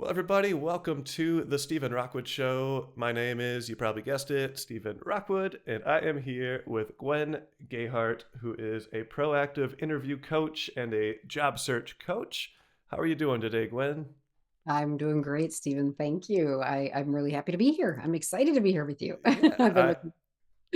Well, everybody, welcome to the Stephen Rockwood Show. My name is, you probably guessed it, Stephen Rockwood, and I am here with Gwen Gayhart, who is a proactive interview coach and a job search coach. How are you doing today, Gwen? I'm doing great, Stephen. Thank you. I'm really happy to be here. I'm excited to be here with you. Yeah, I've been looking.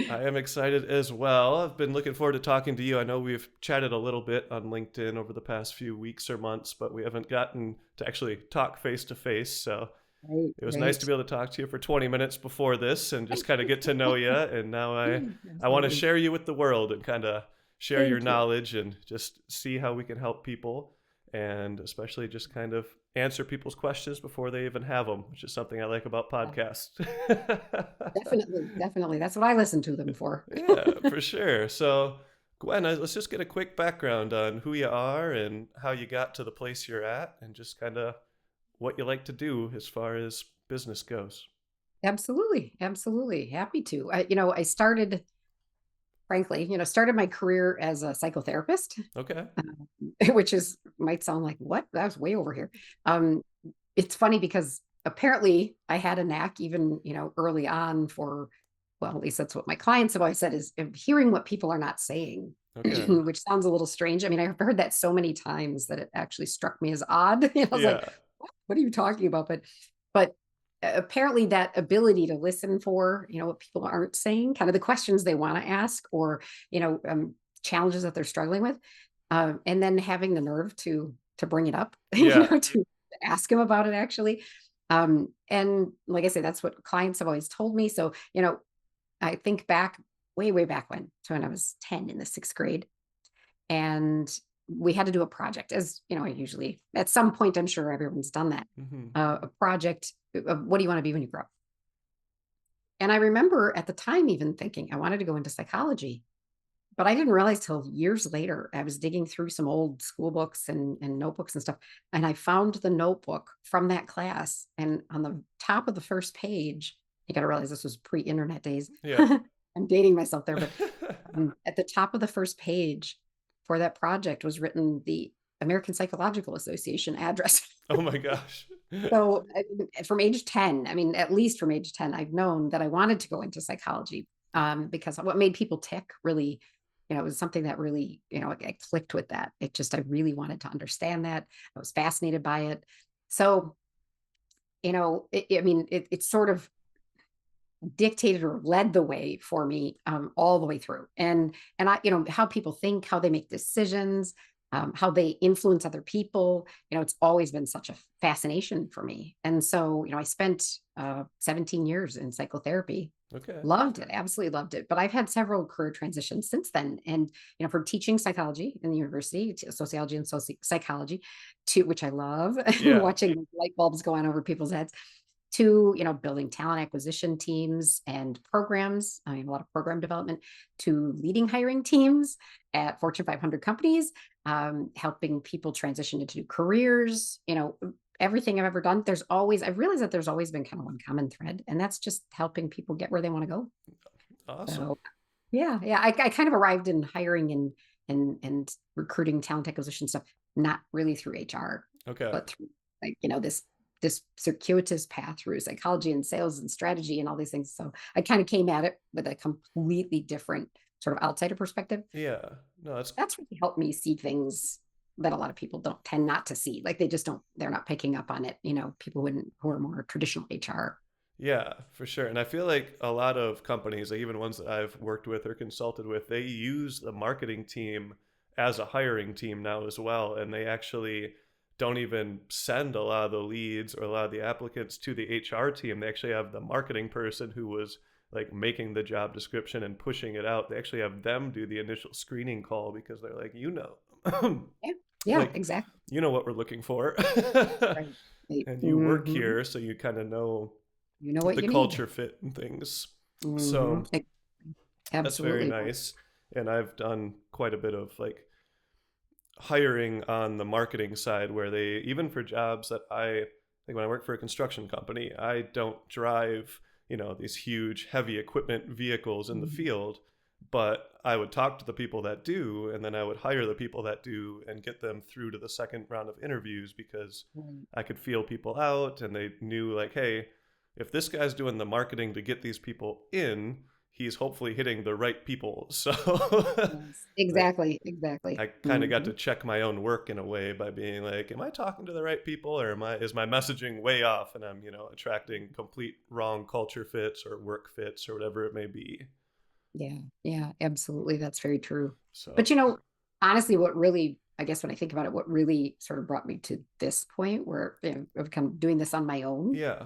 I am excited as well. I've been looking forward to talking to you. I know we've chatted a little bit on LinkedIn over the past few weeks or months, but we haven't gotten to actually talk face to face. So Right, it was nice to right. be able to talk to you for 20 minutes before this and just kind of get to know you. And now I want to Absolutely. share you with the world and kind of share your Thank you. knowledge and just see how we can help people and especially just kind of answer people's questions before they even have them, which is something I like about Yeah, podcasts. definitely, definitely. That's what I listen to them for. Yeah, for sure. So, Gwen, let's just get a quick background on who you are and how you got to the place you're at and just kind of what you like to do as far as business goes. Absolutely, absolutely. Happy to. I started, frankly, started my career as a psychotherapist, Okay. which is might sound like what? That was way over here. Um, it's funny because apparently I had a knack even, early on for, well, at least that's what my clients have always said is hearing what people are not saying, Okay. which sounds a little strange. I mean, I've heard that so many times that it actually struck me as odd. I was like, Yeah. what are you talking about? But apparently that ability to listen for, what people aren't saying, kind of the questions they want to ask or, challenges that they're struggling with. And then having the nerve to bring it up, Yeah. to ask him about it actually. And like I say, that's what clients have always told me. So, I think back way, way back when, to when I was 10 in the sixth grade. And we had to do a project, as usually at some point, I'm sure everyone's done that. Hmm. A project of what do you want to be when you grow up? And I remember at the time even thinking I wanted to go into psychology. But I didn't realize till years later, I was digging through some old school books and notebooks and stuff. And I found the notebook from that class. And on the top of the first page, you got to realize this was pre-internet days. Yeah. I'm dating myself there, but at the top of the first page for that project was written the American Psychological Association address. Oh my gosh. So from age 10, I mean, at least from age 10, I've known that I wanted to go into psychology, because what made people tick really, it was something that really, I clicked with that. It just, I really wanted to understand that. I was fascinated by it. So, I mean, it sort of dictated or led the way for me, all the way through. And I, how people think, how they make decisions, how they influence other people. It's always been such a fascination for me. And so, I spent 17 years in psychotherapy. Okay. Loved it, absolutely loved it. But I've had several career transitions since then. And, from teaching psychology in the university to sociology and psychology, to which I love, Yeah. watching light bulbs go on over people's heads, to building talent acquisition teams and programs. I mean, a lot of program development, to leading hiring teams at Fortune 500 companies, helping people transition into new careers. Everything I've ever done, I've realized that there's always been kind of one common thread, and that's just helping people get where they want to go. Awesome. So yeah, yeah, I kind of arrived in hiring and recruiting, talent acquisition stuff, not really through HR, Okay. but through, like, this circuitous path through psychology and sales and strategy and all these things. So I kind of came at it with a completely different sort of outsider perspective. Yeah. No, that's That's really helped me see things that a lot of people don't tend not to see. Like they're not picking up on it. People who are more traditional HR. yeah, for sure. And I feel like a lot of companies, like even ones that I've worked with or consulted with, they use the marketing team as a hiring team now as well. And they actually don't even send a lot of the leads or a lot of the applicants to the HR team. They actually have the marketing person who was like making the job description and pushing it out. They actually have them do the initial screening call because they're like, Yeah. Yeah, like, exactly. you know what we're looking for. Right. Right. And you work Mhm. here, so you kind of know You know what the you need. culture fit and things. Hmm. So that's very Absolutely. nice. And I've done quite a bit of like hiring on the marketing side where they, even for jobs that I like when I work for a construction company, I don't drive, these huge heavy equipment vehicles in the Mhm. field. but I would talk to the people that do, and then I would hire the people that do and get them through to the second round of interviews because Right. I could feel people out and they knew, like, hey, if this guy's doing the marketing to get these people in, he's hopefully hitting the right people. So Yes, like exactly, exactly. I kind of got Hmm. to check my own work in a way by being like, am I talking to the right people, or am I is my messaging way off and I'm, attracting complete wrong culture fits or work fits or whatever it may be. Yeah, yeah, absolutely. That's very true. But So, honestly, what really, I guess when I think about it, what really sort of brought me to this point where of kind of doing this on my own, yeah.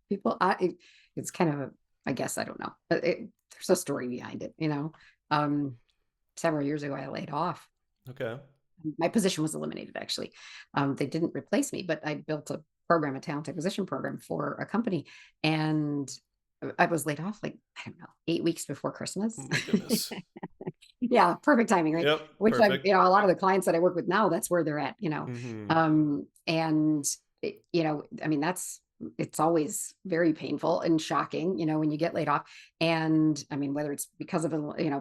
people, it's kind of a, I guess I don't know, but there's a story behind it. Um, Several years ago, I laid off. Okay. My position was eliminated. Actually, they didn't replace me, but I built a talent acquisition program for a company, and I was laid off like I don't know 8 weeks before Oh Christmas. my goodness. Yeah, perfect timing, right? Yep. Which Perfect. a lot of the clients that I work with now, that's where they're at. Mm-hmm. And I mean, it's always very painful and shocking, when you get laid off. And I mean, whether it's because of,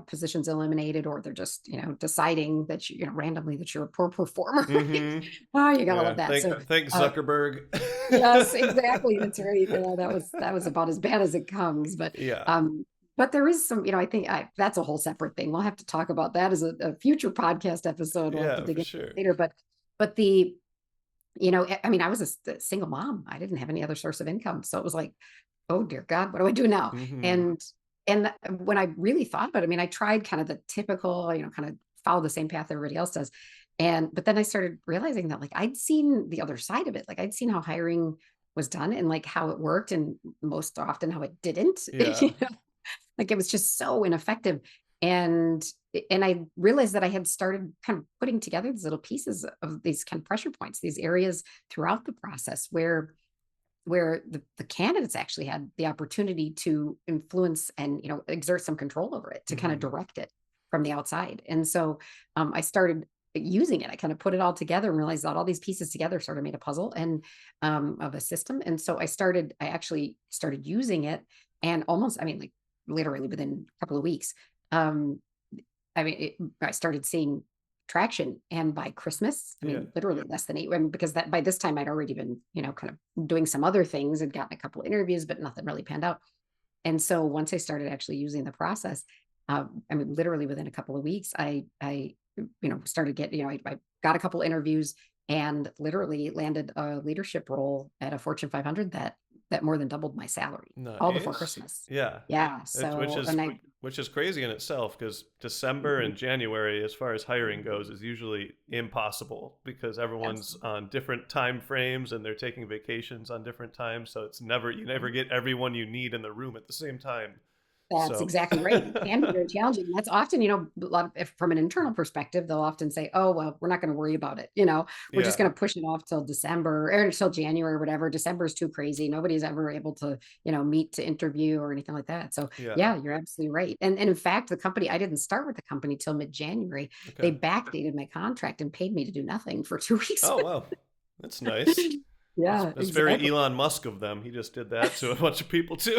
positions eliminated, or they're just, deciding that randomly that you're a poor performer. Mm-hmm. Oh, you gotta love Yeah. that. Thank So, thank uh, Zuckerberg. yes, exactly. That's right. That was about as bad as it comes. Yeah. But there is some, I think that's a whole separate thing. We'll have to talk about that as a future podcast episode. We'll have to Yeah, dig for into sure. later. But I mean, I was a single mom. I didn't have any other source of income. So it was like, oh dear God, what do I do now? Mm-hmm. And when I really thought about it, I mean, I tried kind of the typical, kind of follow the same path everybody else does. But then I started realizing that like I'd seen the other side of it. Like I'd seen how hiring was done and like how it worked and most often how it didn't. Yeah. Like it was just so ineffective. And and I realized that I had started kind of putting together these little pieces of these kind of pressure points, these areas throughout the process where the candidates actually had the opportunity to influence and exert some control over it, to kind of Mm-hmm. direct it from the outside. And so I started using it. I kind of put it all together and realized that all these pieces together sort of made a puzzle and of a system. And so I actually started using it, and almost, I mean, like literally within a couple of weeks, um, I started seeing traction. And by Christmas, I Yeah. mean, literally less than 8, I mean, because that by this time I'd already been, kind of doing some other things and gotten a couple of interviews, but nothing really panned out. And so once I started actually using the process, I mean, literally within a couple of weeks, I, started getting, I got a couple interviews and literally landed a leadership role at a Fortune 500 that more than doubled my salary all before Nice. Christmas. Yeah. Yeah. It's, which So, is and I, which is crazy in itself because December and January, as far as hiring goes, is usually impossible because everyone's absolutely. on different time frames and they're taking vacations on different times. So it's never you never get everyone you need in the room at the same time. That's So exactly right. It can be very challenging. And that's often, a lot of, if from an internal perspective, they'll often say, oh, well, we're not going to worry about it. We're just yeah, going to push it off till December or till January or whatever. December is too crazy. Nobody's ever able to, meet to interview or anything like that. So yeah, yeah, you're absolutely right. And in fact, the company, I didn't start with the company till mid-January. okay. They backdated my contract and paid me to do nothing for 2 weeks. Oh wow, that's nice. Yeah, That's very exactly. Elon Musk of them. He just did that to a bunch of people too.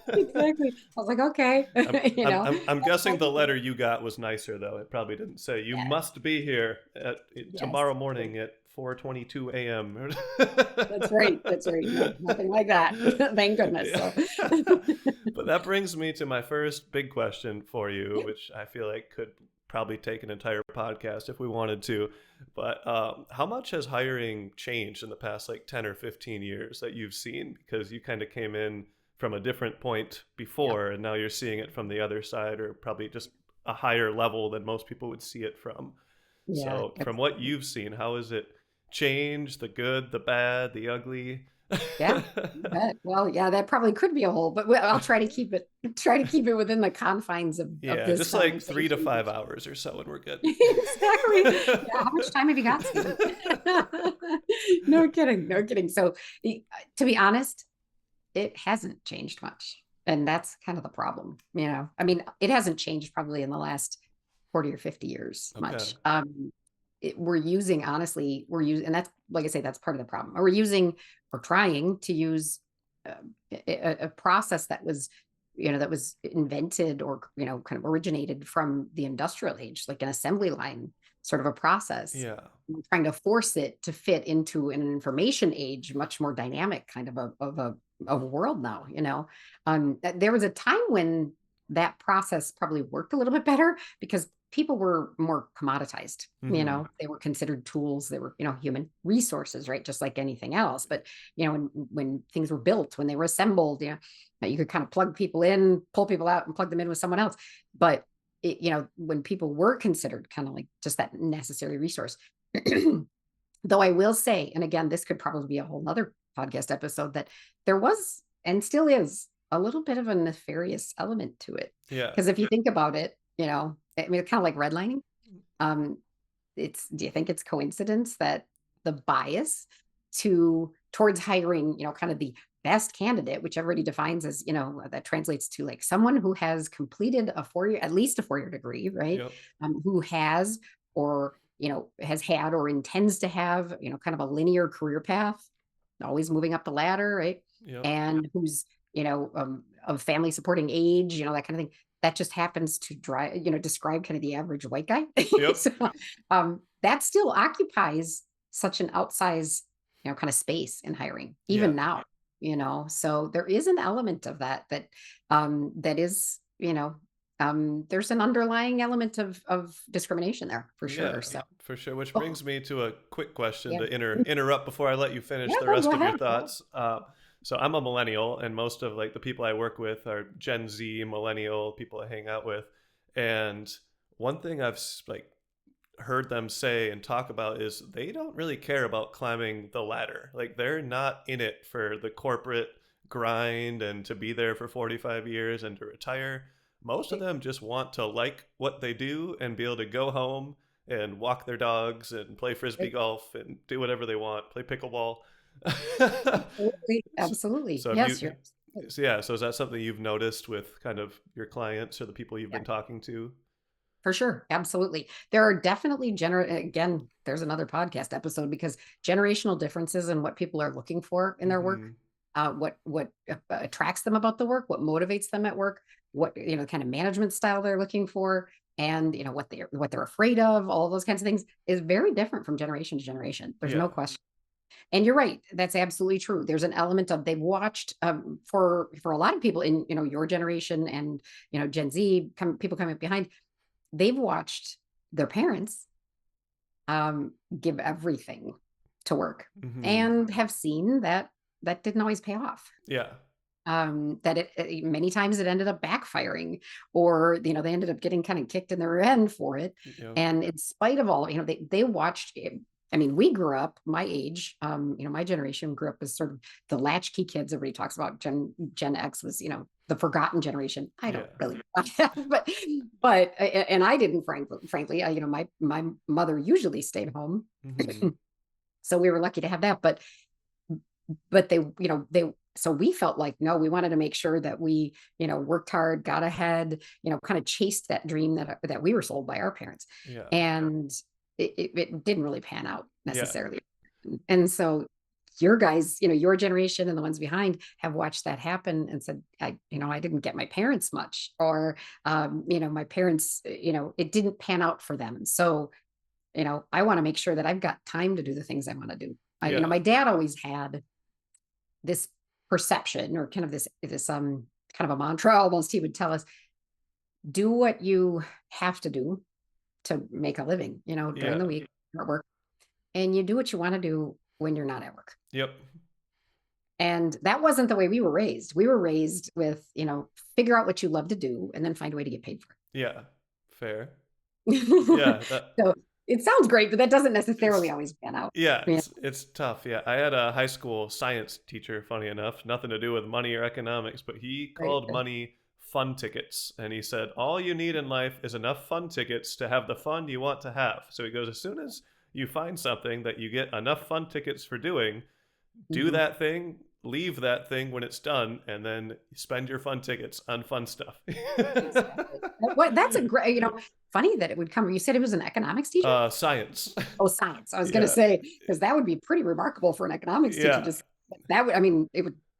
Exactly. I was like, okay, I'm, I'm that's guessing how the you do letter it. you got was nicer though. It probably didn't say you Yes, must be here at yes. tomorrow morning at 4:22 a.m. That's right. That's right. No, nothing like that. Thank goodness. Yeah. So, But that brings me to my first big question for you, which I feel like could probably take an entire podcast if we wanted to. But how much has hiring changed in the past like 10 or 15 years that you've seen? Because you kind of came in from a different point yeah, before, and now you're seeing it from the other side, or probably just a higher level than most people would see it from. yeah, So, from what absolutely. you've seen, how has it changed? The good, the bad, the ugly? Yeah, you bet. Well, yeah, that probably could be a whole, but I'll try to keep it within the confines of Yeah, this just like 3 to conversation. 5 hours or so, and we're good. Exactly. Yeah. How much time have you got, Stephen? No kidding. No kidding. So, to be honest, it hasn't changed much. And that's kind of the problem. I mean, it hasn't changed probably in the last 40 or 50 years Okay. much. We're using, honestly, and that's, like I say, that's part of the problem. We're trying to use uh, a process that was that was invented or, kind of originated from the industrial age, like an assembly line sort of a process. Yeah. Trying to force it to fit into an information age, much more dynamic kind of a world now. There was a time when that process probably worked a little bit better because people were more commoditized. Hmm. They were considered tools. They were, human resources, right? Just like anything else. But when things were built, when they were assembled, you could kind of plug people in, pull people out, and plug them in with someone else. But when people were considered kind of like just that necessary resource. Though I will say, and again, this could probably be a whole nother podcast episode, that there was and still is a little bit of a nefarious element to it. Yeah. Because if you think about it, I mean, it's kind of like redlining. Um, do you think it's coincidence that the bias towards hiring, kind of the best candidate, which everybody defines as, that translates to like someone who has completed at least a 4-year degree, right? Yep. Who has or has had or intends to have, kind of a linear career path, always moving up the ladder, right? Yep. And who's, of family supporting age, that kind of thing. That just happens to describe kind of the average white guy. Yep. So that still occupies such an outsized, kind of space in hiring, Yeah. even now, so there is an element of that is, there's an underlying element of discrimination there for Yeah, sure. So, for sure. Which oh, brings me to a quick question yeah, to interrupt before I let you finish yeah, the no, go rest of your ahead. thoughts. So I'm a millennial, and most of like the people I work with are Gen Z, millennial people I hang out with. And one thing I've like heard them say and talk about is they don't really care about climbing the ladder. Like they're not in it for the corporate grind and to be there for 45 years and to retire. Most of them just want to like what they do and be able to go home and walk their dogs and play frisbee golf and do whatever they want, play pickleball. Absolutely, so, absolutely. so have Yes, you you're. so yeah, so is that something you've noticed with kind of your clients or the people you've Yeah, been talking to? for sure. Absolutely. There are definitely again, there's another podcast episode because generational differences in what people are looking for in their work, Hmm. what attracts them about the work, what motivates them at work, what, kind of management style they're looking for, and, what they're afraid of, all of those kinds of things is very different from generation to generation. There's Yeah. no question. And you're right. That's absolutely true. There's an element of they've watched for a lot of people in, your generation and, Gen Z people coming up behind, they've watched their parents give everything to work Hmm. and have seen that didn't always pay off. Yeah. That many times it ended up backfiring, or they ended up getting kind of kicked in the rear end for it. Yep. And in spite of all, they watched it. I mean, we grew up, my age, my generation grew up as sort of the latchkey kids. Everybody talks about Gen X was, the forgotten generation. I Yeah. don't really, but and I didn't, frankly, my mother usually stayed home, Hmm. so we were lucky to have that. But they so we felt like, no, we wanted to make sure that we, worked hard, got ahead, kind of chased that dream that we were sold by our parents. Yeah. And it didn't really pan out Yeah. necessarily. And so your guys, your generation and the ones behind have watched that happen and said, I didn't get my parents much, or, my parents, it didn't pan out for them. So, I want to make sure that I've got time to do the things I want to do. Yeah. My dad always had this perception, or kind of this kind of a mantra almost. He would tell us, do what you have to do to make a living, during the Yeah. week at work, and you do what you want to do when you're not at work. Yep. And that wasn't the way we were raised. We were raised with, figure out what you love to do and then find a way to get paid for Yeah. Fair. it. Yeah. That So it sounds great, but that doesn't necessarily it's always pan out. yeah, Yeah. it's tough. Yeah. I had a high school science teacher, funny enough, nothing to do with money or economics, but he Right. called money fun tickets. And he said, all you need in life is enough fun tickets to have the fun you want to have. So he goes, as soon as you find something that you get enough fun tickets for doing, do Mhm. that thing, leave that thing when it's done, and then spend your fun tickets on fun stuff. Exactly. What that's a great, funny that it would come. You said it was an economics teacher? Science. Oh, science. I was going to Yeah. say, because that would be pretty remarkable for an economics teacher. Yeah. Just that would, I mean,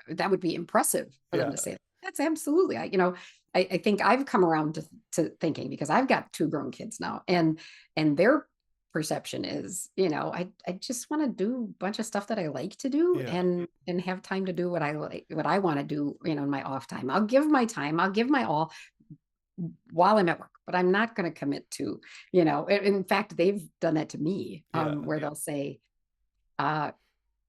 that would be impressive for them Yeah. to say that. That's absolutely, I think I've come around to thinking, because I've got two grown kids now, and their perception is, I just want to do a bunch of stuff that I like to do, Yeah. and have time to do what I want to do, in my off time. I'll give my time, I'll give my all while I'm at work, but I'm not going to commit to, in fact, they've done that to me, Yeah. where they'll say, uh,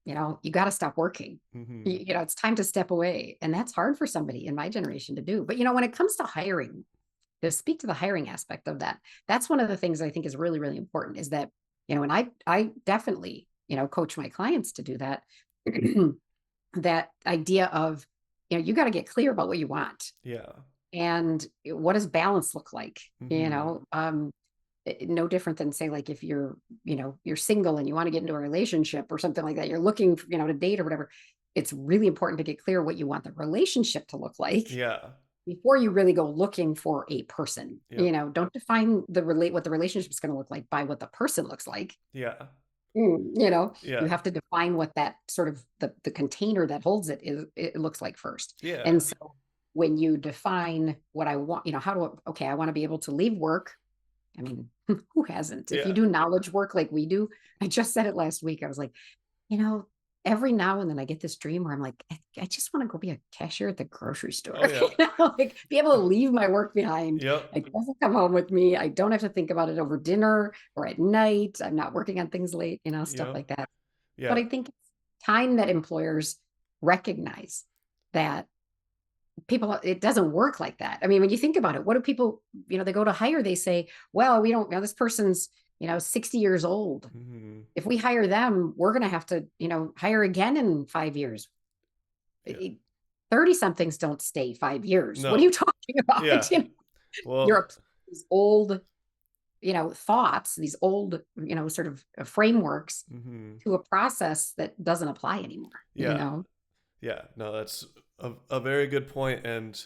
you got to stop working. Hmm. It's time to step away. And that's hard for somebody in my generation to do. But, when it comes to hiring, to speak to the hiring aspect of that, that's one of the things I think is really, really important, is that, and I definitely, coach my clients to do that. That idea of, you got to get clear about what you want, Yeah. and what does balance look like, Hmm. no different than, say, like, if you're single and you want to get into a relationship or something like that, you're looking, to date or whatever. It's really important to get clear what you want the relationship to look like Yeah. before you really go looking for a person. Yep. Don't define what the relationship is going to look like by what the person looks like. Yeah. You Yeah. have to define what that sort of the container that holds it looks like first. Yeah. And so when you define what I want, okay, I want to be able to leave work. I mean, who hasn't? If you Yeah. do knowledge work like we do, I just said it last week. I was like, you know, every now and then I get this dream where I'm like, I just want to go be a cashier at the grocery Oh store, yeah. like be able to leave my work behind. Yep. It doesn't come home with me. I don't have to think about it over dinner or at night. I'm not working on things late, stuff Yep. like that. But Yeah. I think it's time that employers recognize that it doesn't work like that. I mean, when you think about it, what do people, they go to hire, they say, well, we don't know, this person's, 60 years old. Hmm. If we hire them, we're going to have to, hire again in 5 years. Yeah. 30 somethings don't stay 5 years. What are No. you talking about? Yeah. Well. You're these old, thoughts, these old, sort of frameworks Hmm. to a process that doesn't apply anymore, Yeah. Yeah, no, that's a very good point. And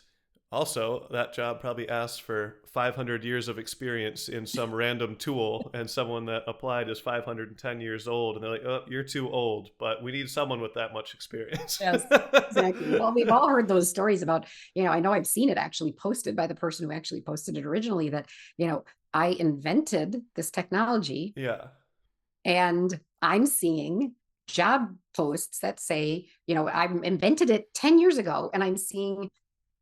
also, that job probably asked for 500 years of experience in some random tool, and someone that applied is 510 years old. And they're like, oh, you're too old, but we need someone with that much experience. Yes, exactly. Well, we've all heard those stories about, I know I've seen it actually posted by the person who actually posted it originally, that, I invented this technology, Yeah. and I'm seeing job posts that say, I invented it 10 years ago, and I'm seeing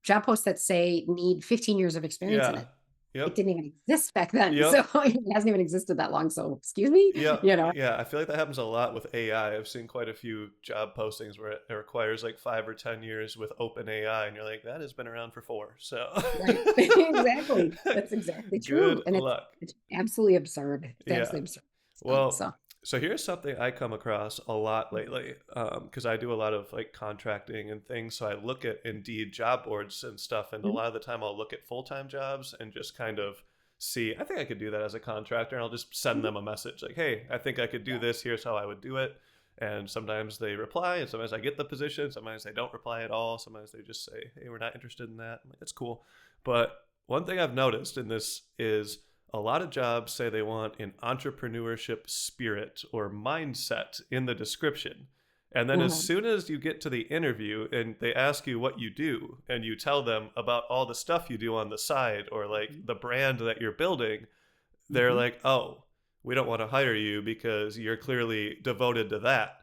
job posts that say need 15 years of experience in Yeah. it. It Yep. didn't even exist back then. So Yep. it hasn't even existed that long. So excuse me, Yeah, yeah. I feel like that happens a lot with AI. I've seen quite a few job postings where it requires like 5 or 10 years with open AI, and you're like, that has been around for 4. So, Right. Exactly. That's exactly true. good And it's luck. it's absolutely absurd. It's Yeah. absolutely absurd. Well, So so here's something I come across a lot lately, because I do a lot of like contracting and things. So I look at Indeed job boards and stuff, and a mhm, lot of the time I'll look at full time jobs and just kind of see. I think I could do that as a contractor, and I'll just send mhm, them a message like, "Hey, I think I could do yeah. this. Here's how I would do it." And sometimes they reply, and sometimes I get the position. Sometimes they don't reply at all. Sometimes they just say, "Hey, we're not interested in that." I'm like, that's cool. But one thing I've noticed in this is a lot of jobs say they want an entrepreneurship spirit or mindset in the description. And then as Mhm, soon as you get to the interview and they ask you what you do and you tell them about all the stuff you do on the side or like mhm, the brand that you're building, they're mhm, like, "Oh, we don't want to hire you because you're clearly devoted to that."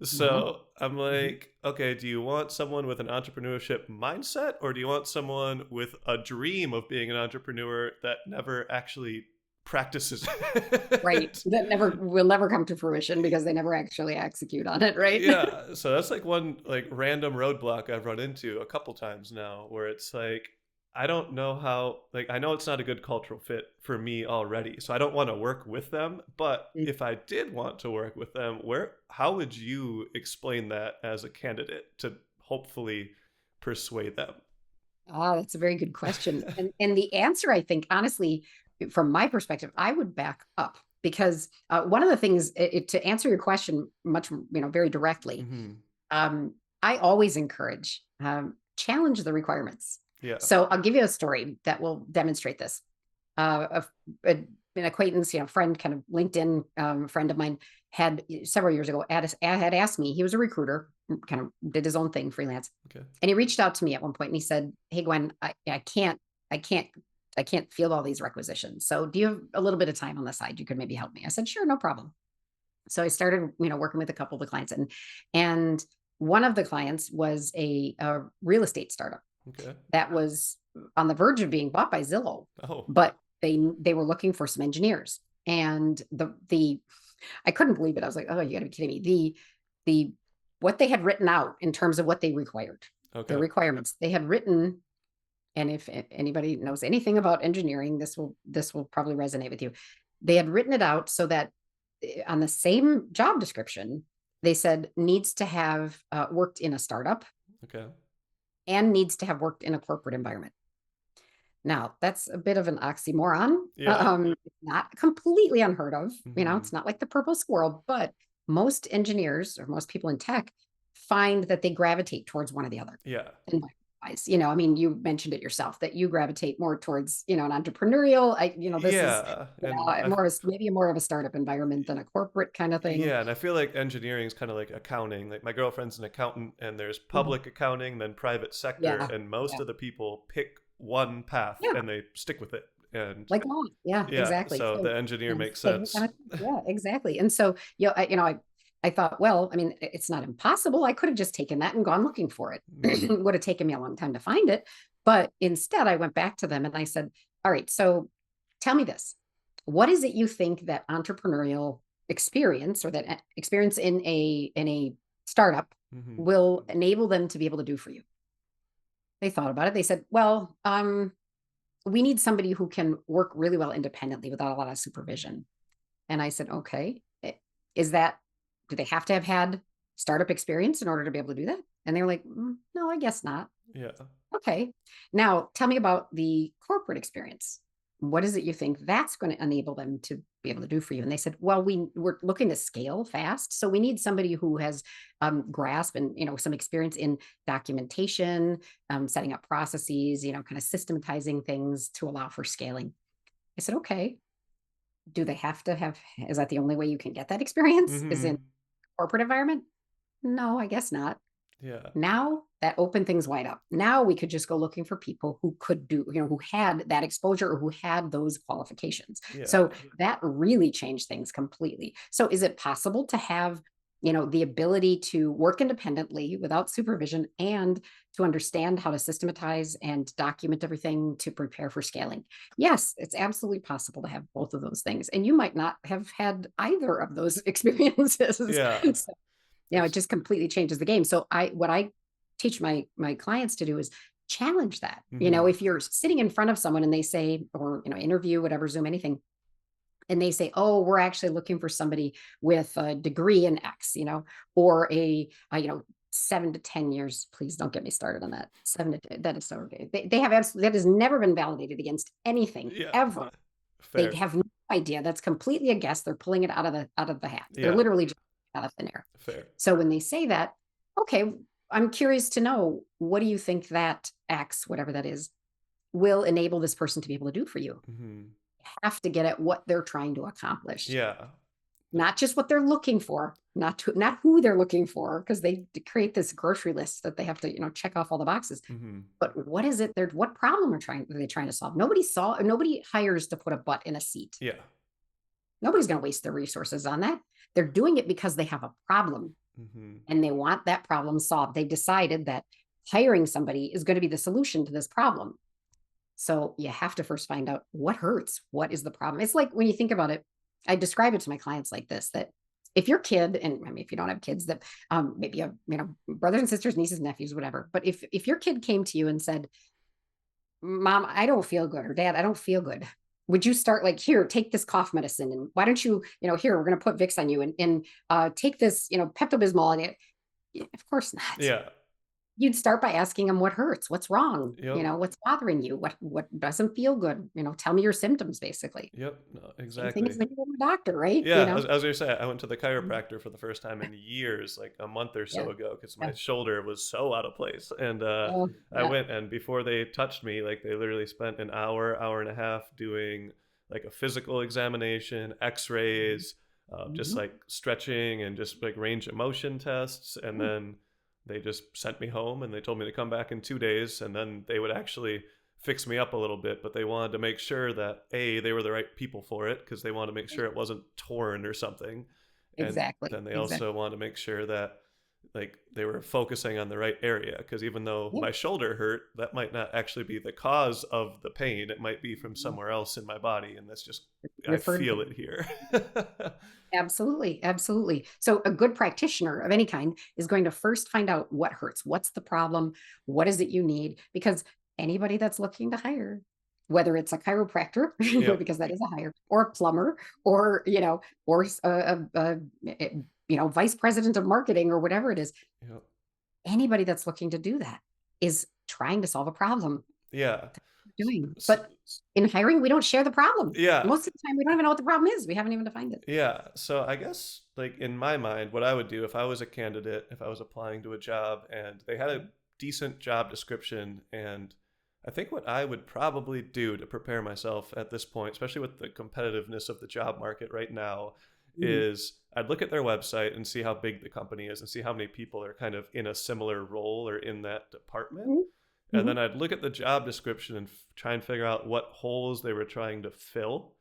mhm, So I'm mhm. like, okay, do you want someone with an entrepreneurship mindset, or do you want someone with a dream of being an entrepreneur that never actually practices Right. it? That never will never come to fruition because they never actually execute on it, right? Yeah, so that's like one like random roadblock I've run into a couple times now where it's like I don't know how like I know it's not a good cultural fit for me already. So I don't want to work with them, but if I did want to work with them, where how would you explain that as a candidate to hopefully persuade them? Ah, that's a very good question. And the answer, I think, honestly, from my perspective, I would back up, because one of the things, to answer your question much, very directly, Mhm. um, I always encourage, challenge the requirements. Yeah. So I'll give you a story that will demonstrate this. A an acquaintance, friend, kind of LinkedIn friend of mine had several years ago had asked me. He was a recruiter, kind of did his own thing, freelance, Okay. and he reached out to me at one point and he said, "Hey, Gwen, I can't, I can't, I can't field all these requisitions. So, do you have a little bit of time on the side? You could maybe help me." I said, "Sure, no problem." So I started, working with a couple of the clients, and one of the clients was a real estate startup Okay. that was on the verge of being bought by Zillow, Oh. but they were looking for some engineers, and the I couldn't believe it. I was like, "Oh, you got to be kidding me!" The what they had written out in terms of what they required, their Okay. requirements, they had written. And if anybody knows anything about engineering, this will probably resonate with you. They had written it out so that on the same job description, they said needs to have worked in a startup Okay. and needs to have worked in a corporate environment. Now, that's a bit of an oxymoron. Yeah. Not completely unheard of. Hmm. It's not like the purple squirrel, but most engineers or most people in tech find that they gravitate towards one or the other. Yeah. Environment-wise. I mean, you mentioned it yourself that you gravitate more towards, an entrepreneurial. This is Yeah. And maybe more of a startup environment than a corporate kind of thing. yeah, and I feel like engineering is kind of like accounting. Like my girlfriend's an accountant, and there's Mhm. public accounting, then private sector, Yeah, and most yeah, of the people pick one path yeah. and they stick with it. And Like law. Yeah, yeah, exactly. so So the engineer and makes same sense. kind of yeah, exactly. And so, I thought, well, I mean, it's not impossible. I could have just taken that and gone looking for it. Hmm. It would have taken me a long time to find it. But instead, I went back to them and I said, all right, so tell me this. What is it you think that entrepreneurial experience or that experience in a startup Hmm. will enable them to be able to do for you? They thought about it. They said, well, we need somebody who can work really well independently without a lot of supervision. And I said, okay, is that, do they have to have had startup experience in order to be able to do that? And they were like, no, I guess not. Yeah. Okay. Now tell me about the corporate experience. What is it you think that's going to enable them to be able to do for you? And they said, well, we're looking to scale fast. So we need somebody who has grasp and, some experience in documentation, setting up processes, kind of systematizing things to allow for scaling. I said, okay, do they have to have, is that the only way you can get that experience is in Hmm. corporate environment? No, I guess not. Yeah. Now that opened things wide up. Now we could just go looking for people who could do, who had that exposure or who had those qualifications. Yeah. So that really changed things completely. So is it possible to have, the ability to work independently without supervision and to understand how to systematize and document everything to prepare for scaling? Yes, it's absolutely possible to have both of those things. And you might not have had either of those experiences. Yeah. So it It's just completely changes the game. So what I teach my clients to do is challenge that. hmm. If you're sitting in front of someone and they say, or interview, whatever, Zoom, anything, and they say, "Oh, we're actually looking for somebody with a degree in X," or a 7 to 10 years. Please don't get me started on that. That is so okay. They have absolutely, that has never been validated against anything Yeah. ever. They Fair. have no idea. That's completely a guess. They're pulling it out of the hat. They're Yeah. literally just out of thin air. Fair. So when they say that, okay, I'm curious to know, what do you think that X, whatever that is, will enable this person to be able to do for you? Hmm. Have to get at what they're trying to accomplish, Yeah. not just what they're looking for, not who they're looking for, because they create this grocery list that they have to, check off all the boxes. Hmm. But what is it? What problem are they trying to solve? Nobody hires to put a butt in a seat. Yeah. Nobody's going to waste their resources on that. They're doing it because they have a problem Hmm. and they want that problem solved. They decided that hiring somebody is going to be the solution to this problem. So you have to first find out what hurts. What is the problem? It's like when you think about it, I describe it to my clients like this, that if your kid, and I mean, if you don't have kids, that maybe you have, brothers and sisters, nieces, nephews, whatever. But if your kid came to you and said, Mom, I don't feel good, or Dad, I don't feel good, would you start like, here, take this cough medicine, and why don't you, here, we're going to put Vicks on you, and take this, Pepto-Bismol, and of course not. Yeah. You'd start by asking them what hurts, what's wrong, Yep. what's bothering you, what doesn't feel good, tell me your symptoms, basically. Yep. No, Same thing exactly. as when you go to a doctor, right? Yeah, as you say, I went to the Mhm. chiropractor for the first time in years, like a month or Yeah, so ago, because yeah. my shoulder was so out of place. And Oh, I yeah. went, and before they touched me, like they literally spent an hour, hour and a half doing like a physical examination, x-rays, just Mhm. like stretching and just like range of motion tests. And Mm. then they just sent me home and they told me to come back in 2 days, and then they would actually fix me up a little bit. But they wanted to make sure that they were the right people for it, because they wanted to make sure it wasn't torn or something. And Exactly. then they also Exactly. wanted to make sure that like they were focusing on the right area, because even though Yeah. my shoulder hurt, that might not actually be the cause of the pain. It might be from somewhere else in my body, and that's just, I Referred feel back. it here. Absolutely, absolutely. So a good practitioner of any kind is going to first find out what hurts, what's the problem, what is it you need? Because anybody that's looking to hire, whether it's a chiropractor, Yep. because that is a hire, or a plumber, or or vice president of marketing or whatever it is, Yep. anybody that's looking to do that is trying to solve a problem Yeah. doing. S- But in hiring, we don't share the problem. yeah. Most of the time, we don't even know what the problem is. We haven't even defined it. Yeah. So I guess like in my mind, what I would do if I was a candidate, if I was applying to a job and they had a decent job description, and I think what I would probably do to prepare myself at this point, especially with the competitiveness of the job market right now, Mhm. is I'd look at their website and see how big the company is and see how many people are kind of in a similar role or in that department. Mhm. And Mhm. then I'd look at the job description and try and figure out what holes they were trying to fill.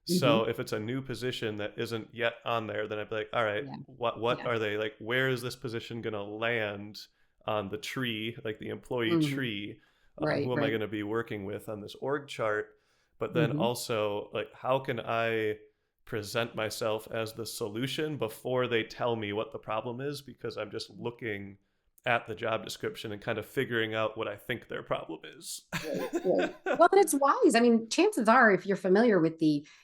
So Mhm. if it's a new position that isn't yet on there, then I'd be like, all right, Yeah. what Yeah. are they like? Where is this position going to land on the tree, like the employee Mhm. tree? Right, Who am I right. going to be working with on this org chart? But then Mhm. also, like, how can I present myself as the solution before they tell me what the problem is? Because I'm just looking at the job description and kind of figuring out what I think their problem is. Right, right. Well, and it's wise. I mean, chances are, if you're familiar with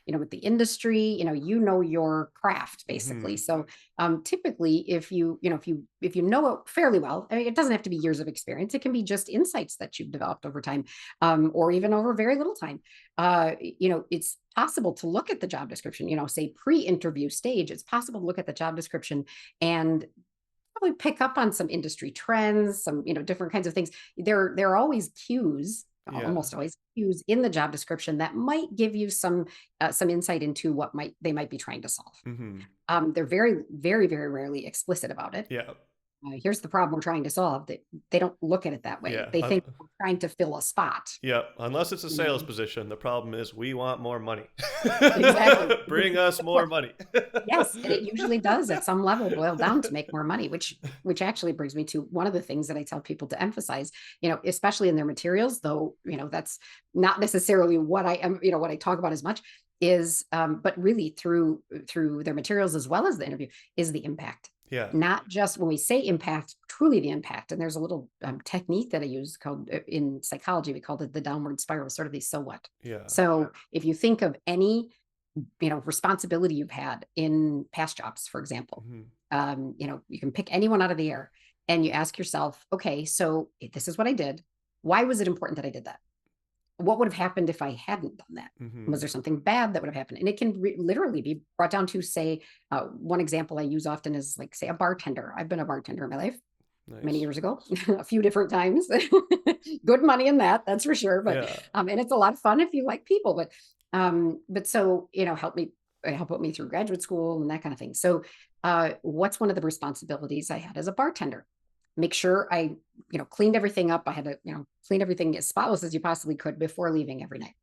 with the industry, you know your craft basically. Hmm. So, typically, if you know it fairly well, I mean, it doesn't have to be years of experience. It can be just insights that you've developed over time, or even over very little time. It's possible to look at the job description. Say pre-interview stage. It's possible to look at the job description and probably pick up on some industry trends, some different kinds of things. There are always cues, Yeah. almost always cues in the job description that might give you some insight into what they might be trying to solve. Hmm. They're very, very, very rarely explicit about it. Yeah. Here's the problem we're trying to solve. They don't look at it that way. Yeah. They think we're trying to fill a spot. Yeah, unless it's a You sales know position, the problem is we want more money. exactly. Bring us more money. Yes, and it usually does at some level boil down to make more money, which actually brings me to one of the things that I tell people to emphasize, especially in their materials, though, that's not necessarily what I am, what I talk about as much is, but really through their materials as well as the interview is the impact. Yeah. Not just when we say impact, truly the impact. And there's a little technique that I use called in psychology, we called it the downward spiral, sort of the so what. Yeah. So if you think of any responsibility you've had in past jobs, for example. Hmm. You can pick anyone out of the air and you ask yourself, okay, so this is what I did. Why was it important that I did that? What would have happened if I hadn't done that? Was Hmm. there something bad that would have happened? And it can literally be brought down to, say, one example I use often is like, say, a bartender. I've been a bartender in my life many Nice. years ago, a few different times. Good money in that, that's for sure. But Yeah. and it's a lot of fun if you like people. But so help put me through graduate school and that kind of thing. So, what's one of the responsibilities I had as a bartender? Make sure I cleaned everything up. I had to clean everything as spotless as you possibly could before leaving every night.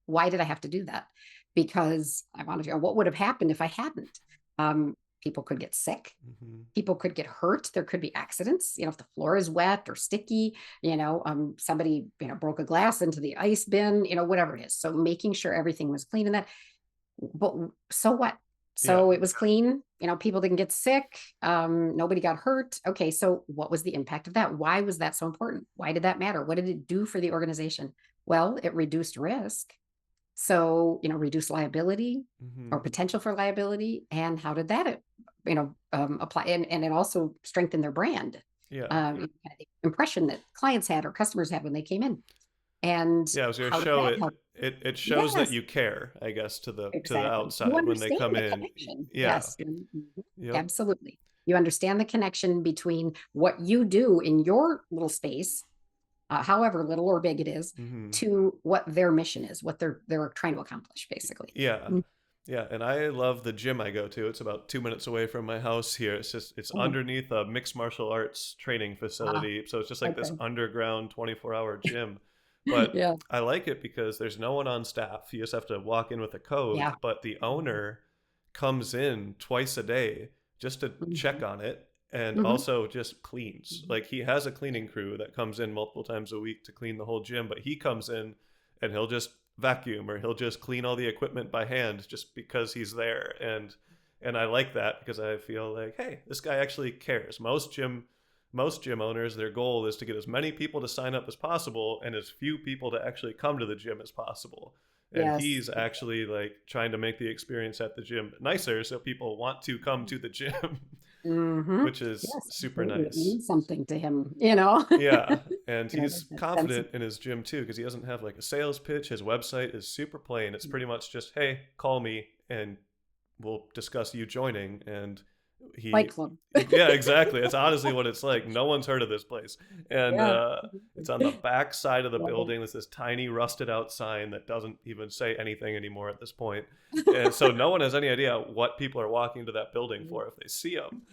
Why did I have to do that? Because I wanted to know what would have happened if I hadn't. People could get sick. Hmm. People could get hurt. There could be accidents. If the floor is wet or sticky, somebody, broke a glass into the ice bin, whatever it is. So making sure everything was clean in that. But so what? Yeah. So it was clean. People didn't get sick. Nobody got hurt. Okay. So what was the impact of that? Why was that so important? Why did that matter? What did it do for the organization? Well, it reduced risk. So, reduce liability or Hmm. potential for liability. And how did that, apply? And it also strengthened their brand, Yeah. kind of the impression that clients had or customers had when they came in. And Yeah. I was gonna how did show that it. help? It shows that Yes, you care, I guess, to the exactly. You outside when they understand come the in. connection. Yeah. Yes, Yep. absolutely. You understand the connection between what you do in your little space however little or big it is, Hmm. to what their mission is, what they're trying to accomplish, basically. Yeah. Mm. Yeah, and I love the gym I go to. It's about 2 minutes away from my house here. It's Oh, underneath a mixed martial arts training facility. So it's just like this okay. underground 24-hour gym. But Yeah. I like it because there's no one on staff. You just have to walk in with a code, Yeah. but the owner comes in twice a day just to check Mhm. on it and Mhm. also just cleans. Mhm. Like he has a cleaning crew that comes in multiple times a week to clean the whole gym, but he comes in and he'll just vacuum or he'll just clean all the equipment by hand just because he's there. And I like that because I feel like, hey, this guy actually cares. Most gym owners, their goal is to get as many people to sign up as possible and as few people to actually come to the gym as possible. And Yes. he's actually like trying to make the experience at the gym nicer so people want to come to the gym, Hmm. which is Yes, super absolutely. It nice. means something to him, you know. Yeah, and There's he's that sense of, confident in his gym too because he doesn't have like a sales pitch. His website is super plain. It's pretty much just, "Hey, call me and we'll discuss you joining." And Fight he, Club. yeah, exactly. It's honestly what it's like. No one's heard of this place, and Yeah. it's on the back side of the Love building. There's this tiny rusted out sign that doesn't even say anything anymore at this point, and so no one has any idea what people are walking to that building it. for if they see them.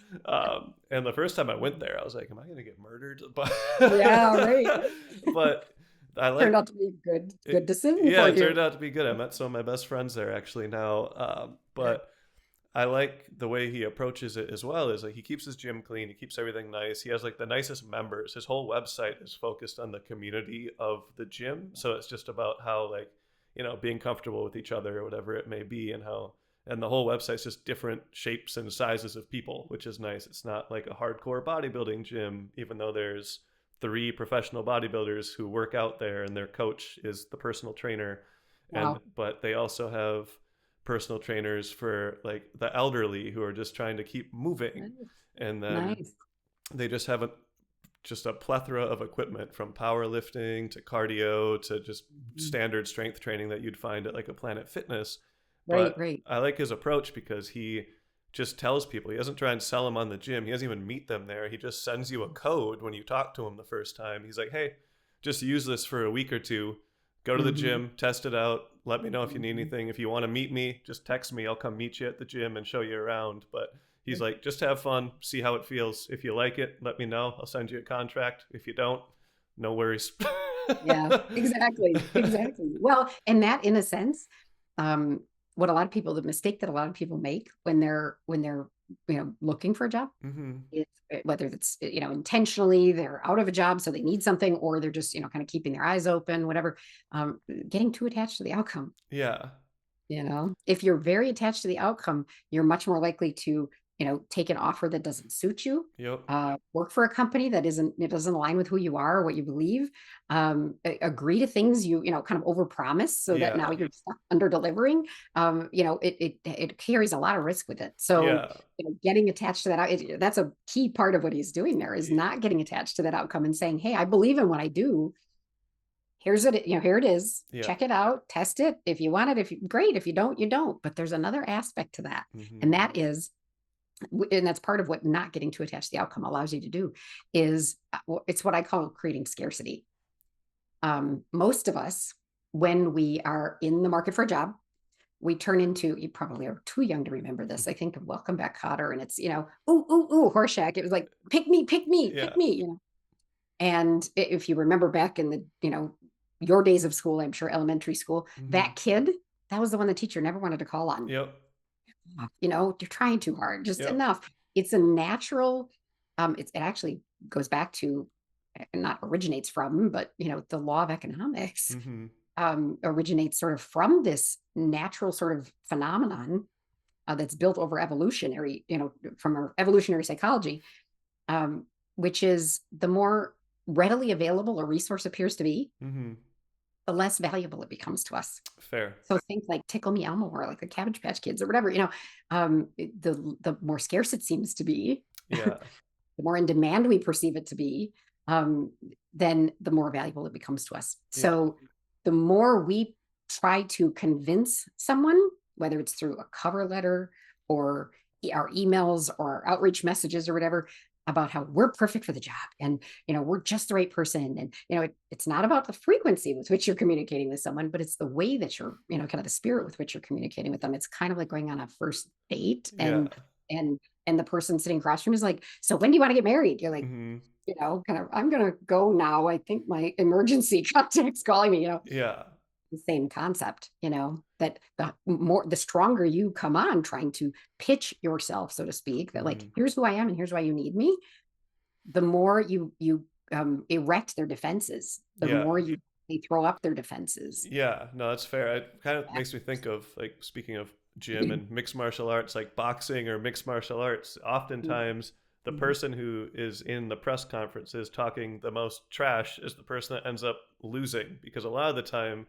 And the first time I went there, I was like, "Am I going to get murdered?" But Yeah, right. but I Turned like out to be a good it. decision Yeah, for it turned you. out to be good. I met some of my best friends there actually now. But I like the way he approaches it as well. Is like he keeps his gym clean. He keeps everything nice. He has like the nicest members. His whole website is focused on the community of the gym. So it's just about how like being comfortable with each other or whatever it may be, and how and the whole website's just different shapes and sizes of people, which is nice. It's not like a hardcore bodybuilding gym, even though there's 3 professional bodybuilders who work out there and their coach is the personal trainer. And Wow. but they also have personal trainers for like the elderly who are just trying to keep moving. Nice. And then Nice. they just have just a plethora of equipment from powerlifting to cardio to just Mhm. standard strength training that you'd find at like a Planet Fitness. Right, But right. I like his approach because he just tells people. He doesn't try and sell them on the gym. He doesn't even meet them there. He just sends you a code when you talk to him the first time. He's like, "Hey, just use this for a week or two. Go to the Hmm. gym, test it out. Let me know if you need Hmm. anything. If you want to meet me, just text me. I'll come meet you at the gym and show you around." But he's like, just have fun, see how it feels. If you like it, let me know. I'll send you a contract. If you don't, no worries. Yeah, exactly. Exactly. Well, and that in a sense, um, what a lot of people, the mistake that a lot of people make when they're looking for a job Hmm. is whether it's intentionally they're out of a job so they need something, or they're just kind of keeping their eyes open, whatever, getting too attached to the outcome. Yeah. If you're very attached to the outcome, you're much more likely to take an offer that doesn't suit you, Yep. work for a company that it doesn't align with who you are or what you believe, agree to things you kind of overpromise so that now Yeah. you're stuck under delivering. It carries a lot of risk with it. So Yeah. getting attached to that, that's a key part of what he's doing there, is not getting attached to that outcome and saying, hey, I believe in what I do. Here's it, here it is. Yeah. Check it out, test it. If you want it, if you great, if you don't, you don't. But there's another aspect to that. Hmm. And that is, and that's part of what not getting too attached to the outcome allows you to do, is it's what I call creating scarcity. Most of us, when we are in the market for a job, we turn into, you probably are too young to remember this. I think of Welcome Back, Cotter, and it's, ooh, ooh, ooh, Horseshack. It was like, pick me, pick me, pick Yeah. me. And if you remember back in your days of school, I'm sure elementary school, Hmm. that kid, that was the one the teacher never wanted to call on. Yep. You're trying too hard, just Yep. enough. It's a natural, it actually goes back to, not originates from, but the law of economics Hmm. originates sort of from this natural sort of phenomenon that's built over evolutionary, from our evolutionary psychology, um, which is the more readily available a resource appears to be, Hmm. the less valuable it becomes to us. Fair. So things like Tickle Me Elmo or like the Cabbage Patch Kids or whatever, the more scarce it seems to be, Yeah. the more in demand we perceive it to be, um, then the more valuable it becomes to us. Yeah. So the more we try to convince someone, whether it's through a cover letter or our emails or our outreach messages or whatever, about how we're perfect for the job, and we're just the right person. And it's not about the frequency with which you're communicating with someone, but it's the way that you're, kind of the spirit with which you're communicating with them. It's kind of like going on a first date, Yeah. and the person sitting across from you is like, so when do you want to get married? You're like, Hmm. kind of, I'm gonna go now. I think my emergency contact's calling me, Yeah. the same concept, that the stronger you come on trying to pitch yourself, so to speak, that like, Hmm. here's who I am and here's why you need me, the more you erect their defenses, the Yeah. more they throw up their defenses. Yeah, no, that's fair. It kind of makes me think of, like, speaking of gym and mixed martial arts, like boxing or mixed martial arts. Oftentimes, the person who is in the press conferences talking the most trash is the person that ends up losing, because a lot of the time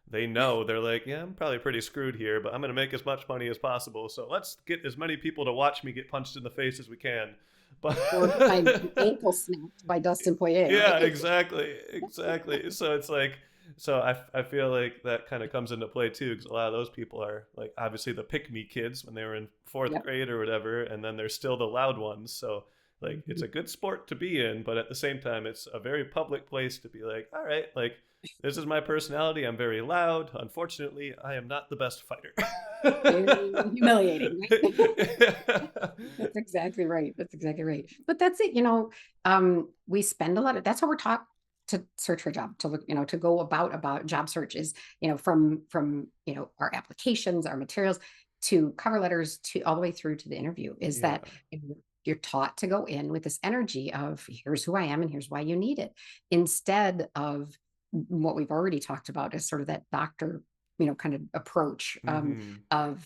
they know, they're like, yeah, I'm probably pretty screwed here, but I'm going to make as much money as possible. So let's get as many people to watch me get punched in the face as we can. But Or get my ankle snapped by Dustin Poirier, yeah, right? exactly, exactly. So it's like, so I feel like that kind of comes into play too, because a lot of those people are like obviously the pick me kids when they were in fourth Yep. grade or whatever, and then they're still the loud ones. So like, it's a good sport to be in, but at the same time, it's a very public place to be like, all right, like, this is my personality. I'm very loud. Unfortunately, I am not the best fighter. Very humiliating, right? That's exactly right. That's exactly right. But that's it. We spend a lot of, that's how we're taught to search for a job, to look, to go about job searches, from our applications, our materials, to cover letters, to all the way through to the interview, is Yeah. that you're taught to go in with this energy of, here's who I am and here's why you need it, instead of what we've already talked about, is sort of that doctor, kind of approach, Hmm. of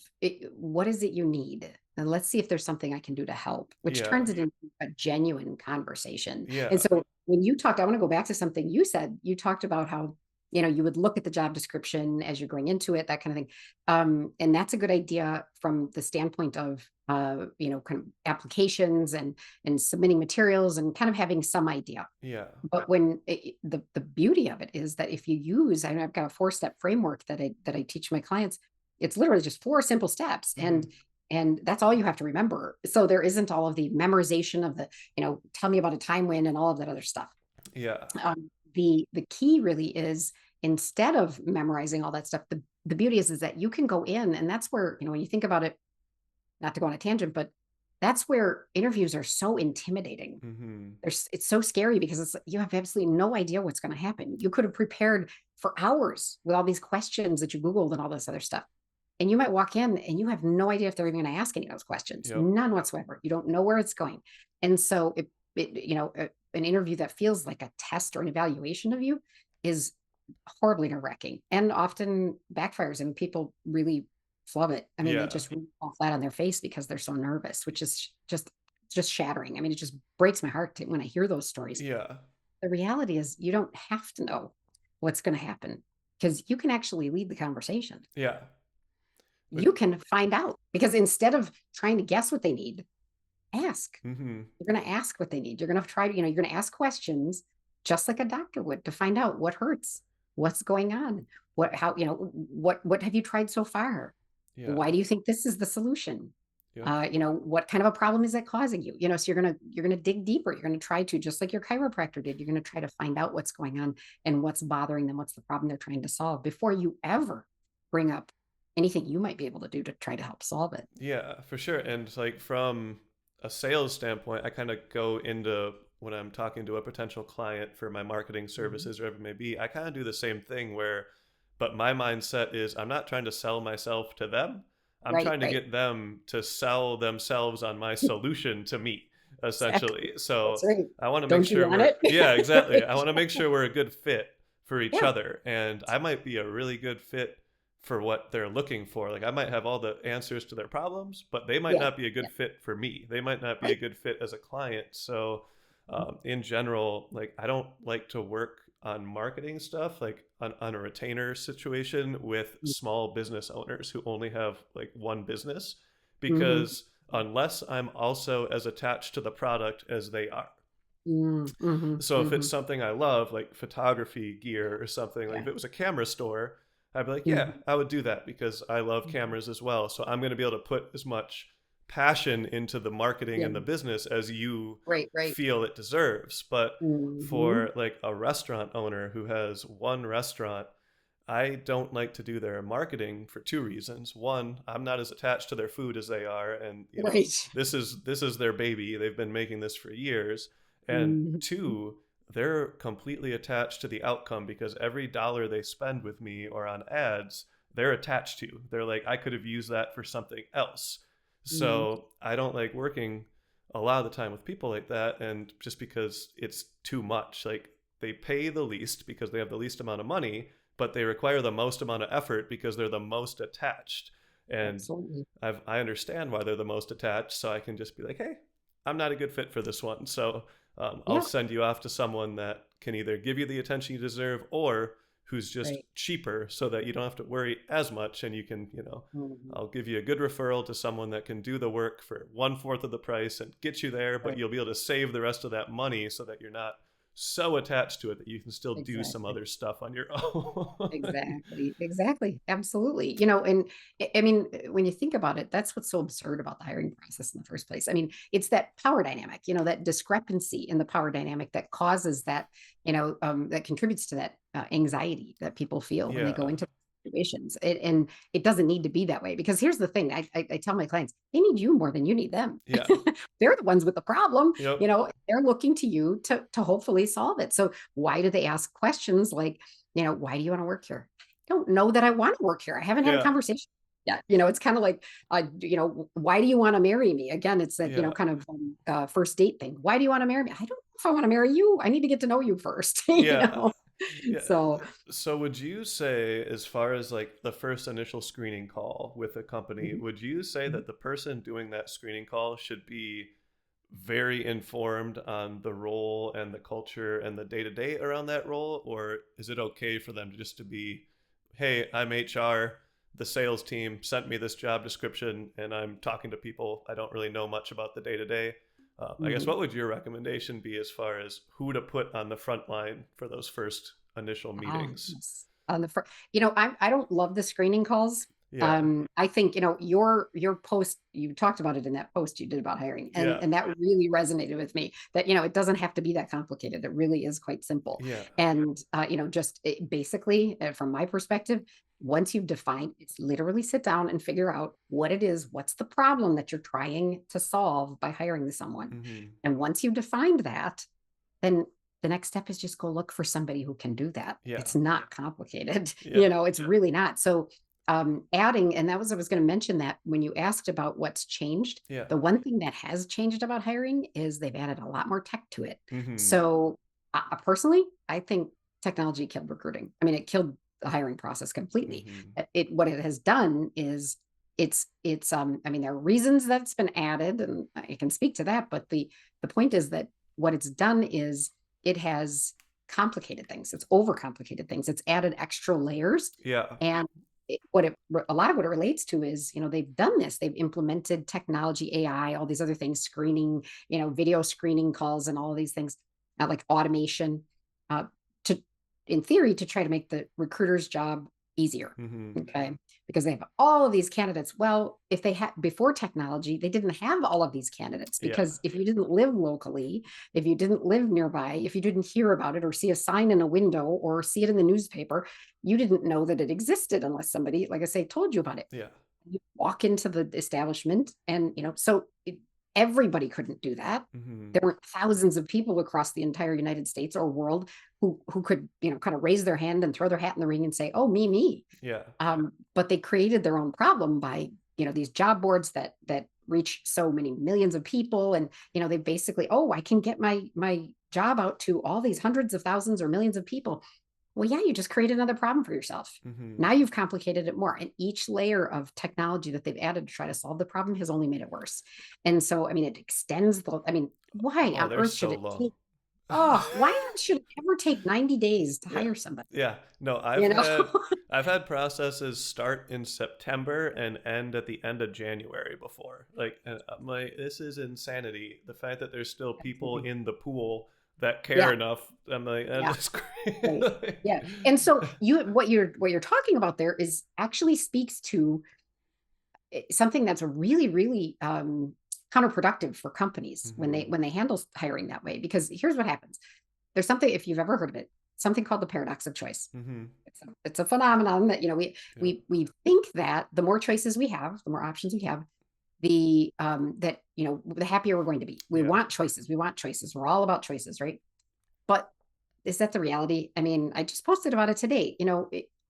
what is it you need, and let's see if there's something I can do to help, which Yeah. turns it into a genuine conversation. And Yeah. so when you talked, I want to go back to something you said. You talked about how, you would look at the job description as you're going into it, that kind of thing. And that's a good idea from the standpoint of, kind of applications and submitting materials and kind of having some idea. Yeah. But the beauty of it is that if you use, I know I've got a 4-step framework that I teach my clients. It's literally just 4 simple steps, Hmm. and that's all you have to remember. So there isn't all of the memorization of the, tell me about a time when and all of that other stuff. Yeah. The key really is, instead of memorizing all that stuff, the beauty is that you can go in, and that's where, when you think about it, not to go on a tangent, but that's where interviews are so intimidating. Hmm. It's so scary because you have absolutely no idea what's going to happen. You could have prepared for hours with all these questions that you Googled and all this other stuff. And you might walk in and you have no idea if they're even going to ask any of those questions, Yep. none whatsoever. You don't know where it's going. And so an interview that feels like a test or an evaluation of you is horribly nerve-wracking and often backfires, and people really flub it. I mean, they Yeah. just really fall flat on their face because they're so nervous, which is just shattering. I mean, it just breaks my heart when I hear those stories. Yeah. The reality is, you don't have to know what's going to happen, because you can actually lead the conversation. Yeah. But You can find out, because instead of trying to guess what they need, ask. hmm. You're going to ask what they need. You're going to try to, you're going to ask questions just like a doctor would, to find out what hurts, what's going on, what have you tried so far? Yeah. Why do you think this is the solution? Yep. What kind of a problem is that causing you? So you're gonna dig deeper. You're gonna try to, just like your chiropractor did, you're gonna try to find out what's going on and what's bothering them, what's the problem they're trying to solve, before you ever bring up anything you might be able to do to try to help solve it. Yeah, for sure. And like, from a sales standpoint, I kind of go into, when I'm talking to a potential client for my marketing Mhm. services or whatever it may be, I kind of do the same thing where, but my mindset is, I'm not trying to sell myself to them. I'm Right, trying to right. get them to sell themselves on my solution to me, Exactly. essentially. That's So right. I want to make Don't you sure want we're, it? yeah, exactly. I want to make sure we're a good fit for each Yeah. other. And I might be a really good fit for what they're looking for. Like, I might have all the answers to their problems, but they might Yeah. not be a Yeah. good fit for me. They might not be a Right. good fit as a client. So, in general, like, I don't like to work on marketing stuff, like on a retainer situation with small business owners who only have like one business, Mm-hmm. because unless I'm also as attached to the product as they are. Mm-hmm. So if Mm-hmm. it's something I love, like photography gear or something, like Yeah. if it was a camera store, I'd be like, yeah, Mm-hmm. I would do that because I love cameras as well. So I'm going to be able to put as much passion into the marketing Yeah. and the business as you Right. Right. feel it deserves. But Hmm. for like a restaurant owner who has one restaurant, I don't like to do their marketing for two reasons. One, I'm not as attached to their food as they are, and Right. this is their baby. They've been making this for years. And Mhm. two, they're completely attached to the outcome because every dollar they spend with me or on ads, they're attached to. They're like, I could have used that for something else. Mhm. So I don't like working a lot of the time with people like that, and just because it's too much. Like they pay the least because they have the least amount of money, but they require the most amount of effort because they're the most attached. And Absolutely. I understand why they're the most attached, so I can just be like, hey, I'm not a good fit for this one. So I'll Yeah. send you off to someone that can either give you the attention you deserve or who's just Right. cheaper so that you don't have to worry as much and you can, Mhm. I'll give you a good referral to someone that can do the work for 1/4 of the price and get you there, but Right. you'll be able to save the rest of that money so that you're not so attached to it that you can still do some Exactly. other stuff on your own. Exactly, exactly, absolutely. And I mean, when you think about it, that's what's so absurd about the hiring process in the first place. I mean, it's that power dynamic, that discrepancy in the power dynamic that causes that, that contributes to that anxiety that people feel when they go Yeah. into situations. And it doesn't need to be that way because here's the thing: I tell my clients they need you more than you need them. Yeah. They're the ones with the problem. Yep. They're looking to you to hopefully solve it. So why do they ask questions like? Why do you want to work here? I don't know that I want to work here. I haven't had a Yeah. conversation yet. It's kind of like, why do you want to marry me? Again, it's that, Yeah. kind of first date thing. Why do you want to marry me? I don't know if I want to marry you. I need to get to know you first, Yeah. Yeah. So, So would you say, as far as like the first initial screening call with a company, mhm, would you say mhm. that the person doing that screening call should be very informed on the role and the culture and the day to day around that role? Or is it okay for them just to be, hey, I'm HR, the sales team sent me this job description, and I'm talking to people. I don't really know much about the day to day. I guess Mhm. what would your recommendation be as far as who to put on the front line for those first initial meetings? Yes. On the front, I don't love the screening calls. Yeah. I think, your post, you talked about it in that post you did about hiring, and Yeah. and that really resonated with me. That it doesn't have to be that complicated. It really is quite simple. Yeah. And just basically, from my perspective, once you've defined, it's literally sit down and figure out what it is, what's the problem that you're trying to solve by hiring someone. Hmm. And once you've defined that, then the next step is just go look for somebody who can do that. Yeah. It's not complicated. Yeah. It's really not. So adding, and that was, I was going to mention that when you asked about what's changed, Yeah. the one thing that has changed about hiring is they've added a lot more tech to it. Hmm. So personally, I think technology killed recruiting. I mean, it killed the hiring process completely. Hmm. What it has done is I mean, there are reasons that's been added, and I can speak to that, but the point is that what it's done is it has complicated things. It's overcomplicated things. It's added extra layers. Yeah. And a lot of what it relates to is, they've done this. They've implemented technology, AI, all these other things, screening, video screening calls and all these things, like automation, uh, to, in theory, to try to make the recruiter's job easier. Hmm. Okay. Because they have all of these candidates. Well, if they had before technology, they didn't have all of these candidates Yeah. because if you didn't live locally, if you didn't live nearby, if you didn't hear about it or see a sign in a window or see it in the newspaper, you didn't know that it existed unless somebody, like I say, told you about it. Yeah. You walk into the establishment and, everybody couldn't do that. Hmm. There weren't thousands of people across the entire United States or world who could, kind of raise their hand and throw their hat in the ring and say, oh, me. Yeah. But they created their own problem by, these job boards that reach so many millions of people. And, they basically, oh, I can get my job out to all these hundreds of thousands or millions of people. Well, yeah, you just created another problem for yourself. Hmm. Now you've complicated it more. And each layer of technology that they've added to try to solve the problem has only made it worse. And so, I mean, it extends I mean, why Oh, on they're earth should so it long. take, why should it ever take 90 days to Yeah. hire somebody? Yeah. No, You know? I've had processes start in September and end at the end of January before. Like, and I'm like, this is insanity. The fact that there's still people Absolutely. in the pool that care Yeah. enough. I'm like, Yeah. that's Right. great. Yeah. And so what you're talking about there is actually speaks to something that's really, really counterproductive for companies when Mm-hmm. they handle hiring that way. Because here's what happens: there's something, if you've ever heard of it, something called the paradox of choice. Mm-hmm. It's a phenomenon that Yep. we think that the more choices we have, the more options we have, the that the happier we're going to be. We Yeah. want choices. We want choices. We're all about choices, right? But is that the reality? I mean, I just posted about it today.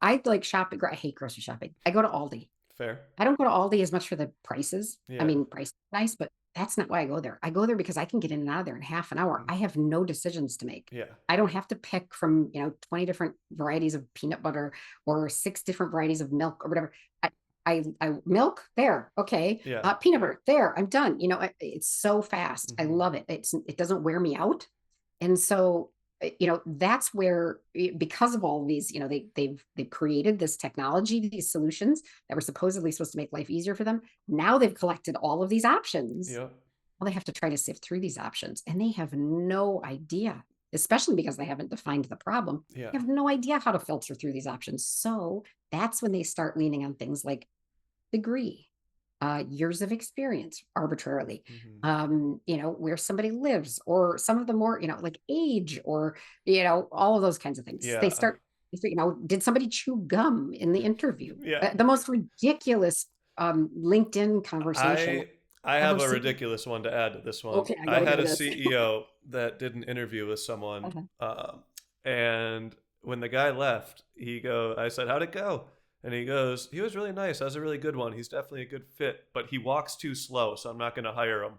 I like shopping. I hate grocery shopping. I go to Aldi. Fair. I don't go to Aldi as much for the prices. I Yeah. mean, price is nice, but that's not why I go there. I go there because I can get in and out of there in half an hour. Mm. I have no decisions to make. Yeah. I don't have to pick from, 20 different varieties of peanut butter or six different varieties of milk or whatever. I milk there. Okay. Yeah. Peanut butter there. I'm done. It's so fast. I Mm-hmm. love it. It doesn't wear me out. And so, that's where, because of all of these, they've created this technology, these solutions that were supposedly supposed to make life easier for them. Now they've collected all of these options. Yep. Well, they have to try to sift through these options, and they have no idea, especially because they haven't defined the problem. Yeah. They have no idea how to filter through these options. So that's when they start leaning on things like degree, years of experience arbitrarily, Mm-hmm. where somebody lives, or some of the more, like age, or, all of those kinds of things. They Yeah. start, did somebody chew gum in the interview? Yeah. The most ridiculous LinkedIn conversation I I I've ever have a seen. ridiculous one to add to this one. Okay, I I gotta had hear a this. CEO that did an interview with someone, Uh-huh. and when the guy left, I said, "How'd it go?" And he goes, "He was really nice. That was a really good one. He's definitely a good fit, but he walks too slow, so I'm not going to hire him."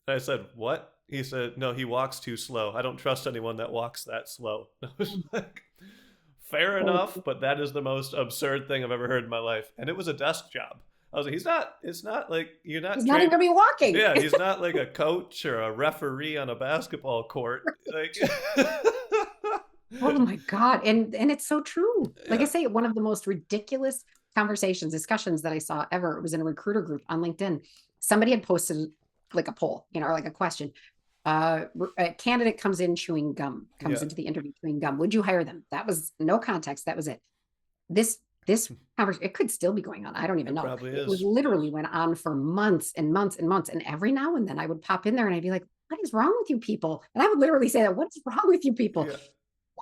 And I said, "What?" He said, "No, he walks too slow. I don't trust anyone that walks that slow." I was like, fair enough, but that is the most absurd thing I've ever heard in my life. And it was a desk job. I was like, it's not like you're He's not not even trained. gonna be walking. Yeah, he's not like a coach or a referee on a basketball court. Like, Oh my God. And it's so true. Like I yeah, say, one of the most ridiculous conversations, discussions that I saw ever, it was in a recruiter group on LinkedIn. Somebody had posted like a poll, or like a question. A candidate comes in chewing gum, comes yeah, into the interview chewing gum. Would you hire them? That was no context. That was it. This conversation, it could still be going on. I don't even it know. probably It was is. literally went on for months and months and months. And every now and then I would pop in there and I'd be like, what is wrong with you people? And I would literally say that, what's wrong with you people? Yeah,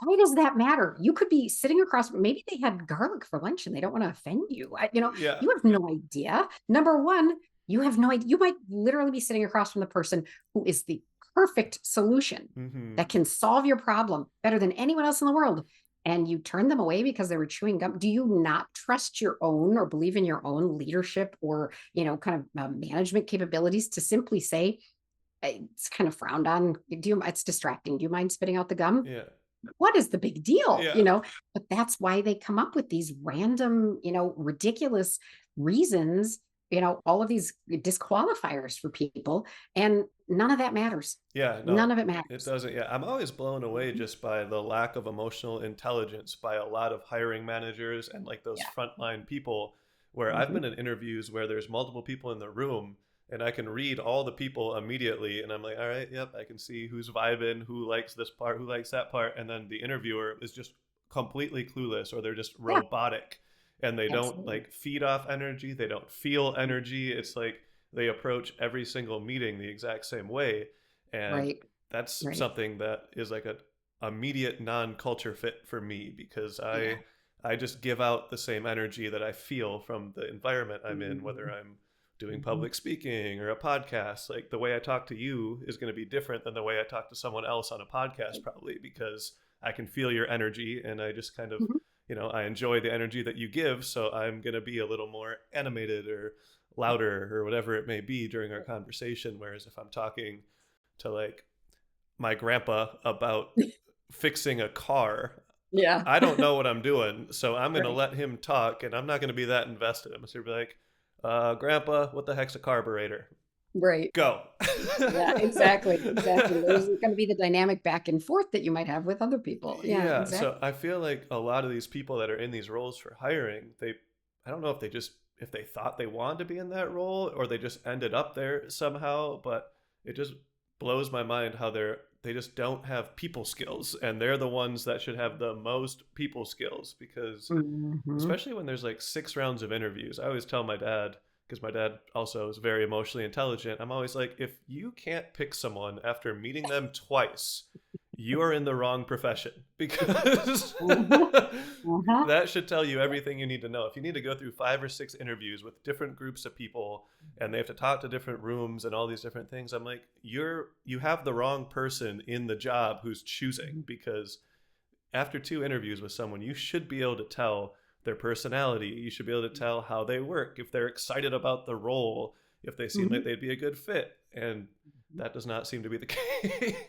Why does that matter? You could be sitting across, maybe they had garlic for lunch and they don't want to offend you. yeah, You have no idea. Number one, you have no idea. You might literally be sitting across from the person who is the perfect solution mm-hmm. that can solve your problem better than anyone else in the world. And you turn them away because they were chewing gum. Do you not trust your own, or believe in your own leadership, or, kind of management capabilities to simply say, it's kind of frowned on. It's distracting. Do you mind spitting out the gum? Yeah, What is the big deal? yeah, But that's why they come up with these random, ridiculous reasons, all of these disqualifiers for people. And none of that matters. yeah. None No, of it it matters. doesn't. Yeah, I'm always blown away just by the lack of emotional intelligence by a lot of hiring managers and like those Yeah. frontline people. Where I've Mm-hmm. been in interviews where there's multiple people in the room, and I can read all the people immediately, and I'm like, all right, yep, I can see who's vibing, who likes this part, who likes that part, and then the interviewer is just completely clueless, or they're just Yeah, robotic, and they don't absolutely. like feed off energy, they don't feel energy. It's like they approach every single meeting the exact same way, and Right. that's Right. something that is like a immediate non-culture fit for me because Yeah. I just give out the same energy that I feel from the environment I'm in, whether Mm-hmm. I'm doing Mm-hmm. public speaking or a podcast. Like the way I talk to you is going to be different than the way I talk to someone else on a podcast, probably because I can feel your energy and I just kind of, Mm-hmm. I enjoy the energy that you give. So I'm going to be a little more animated or louder or whatever it may be during our conversation. Whereas if I'm talking to like my grandpa about fixing a car, Yeah. I don't know what I'm doing, so I'm gonna Right. let him talk, and I'm not gonna be that invested. I'm just gonna be like, "Grandpa, what the heck's a carburetor? Right. Go." Yeah, exactly. Exactly. There's going to be the dynamic back and forth that you might have with other people. Yeah, Yeah, so exactly. I feel like a lot of these people that are in these roles for hiring, I don't know if if they thought they wanted to be in that role or they just ended up there somehow, but it just blows my mind how they just don't have people skills, and they're the ones that should have the most people skills because Hmm. especially when there's like 6 rounds of interviews. I always tell my dad because my dad also is very emotionally intelligent. I'm always like, if you can't pick someone after meeting them twice, you are in the wrong profession, because Uh-huh. Uh-huh. that should tell you everything you need to know. If you need to go through 5 or 6 interviews with different groups of people and they have to talk to different rooms and all these different things, I'm like, you have the wrong person in the job who's choosing, because after 2 interviews with someone, you should be able to tell their personality. You should be able to tell how they work, if they're excited about the role, if they seem like Mhm. they'd be a good fit. And that does not seem to be the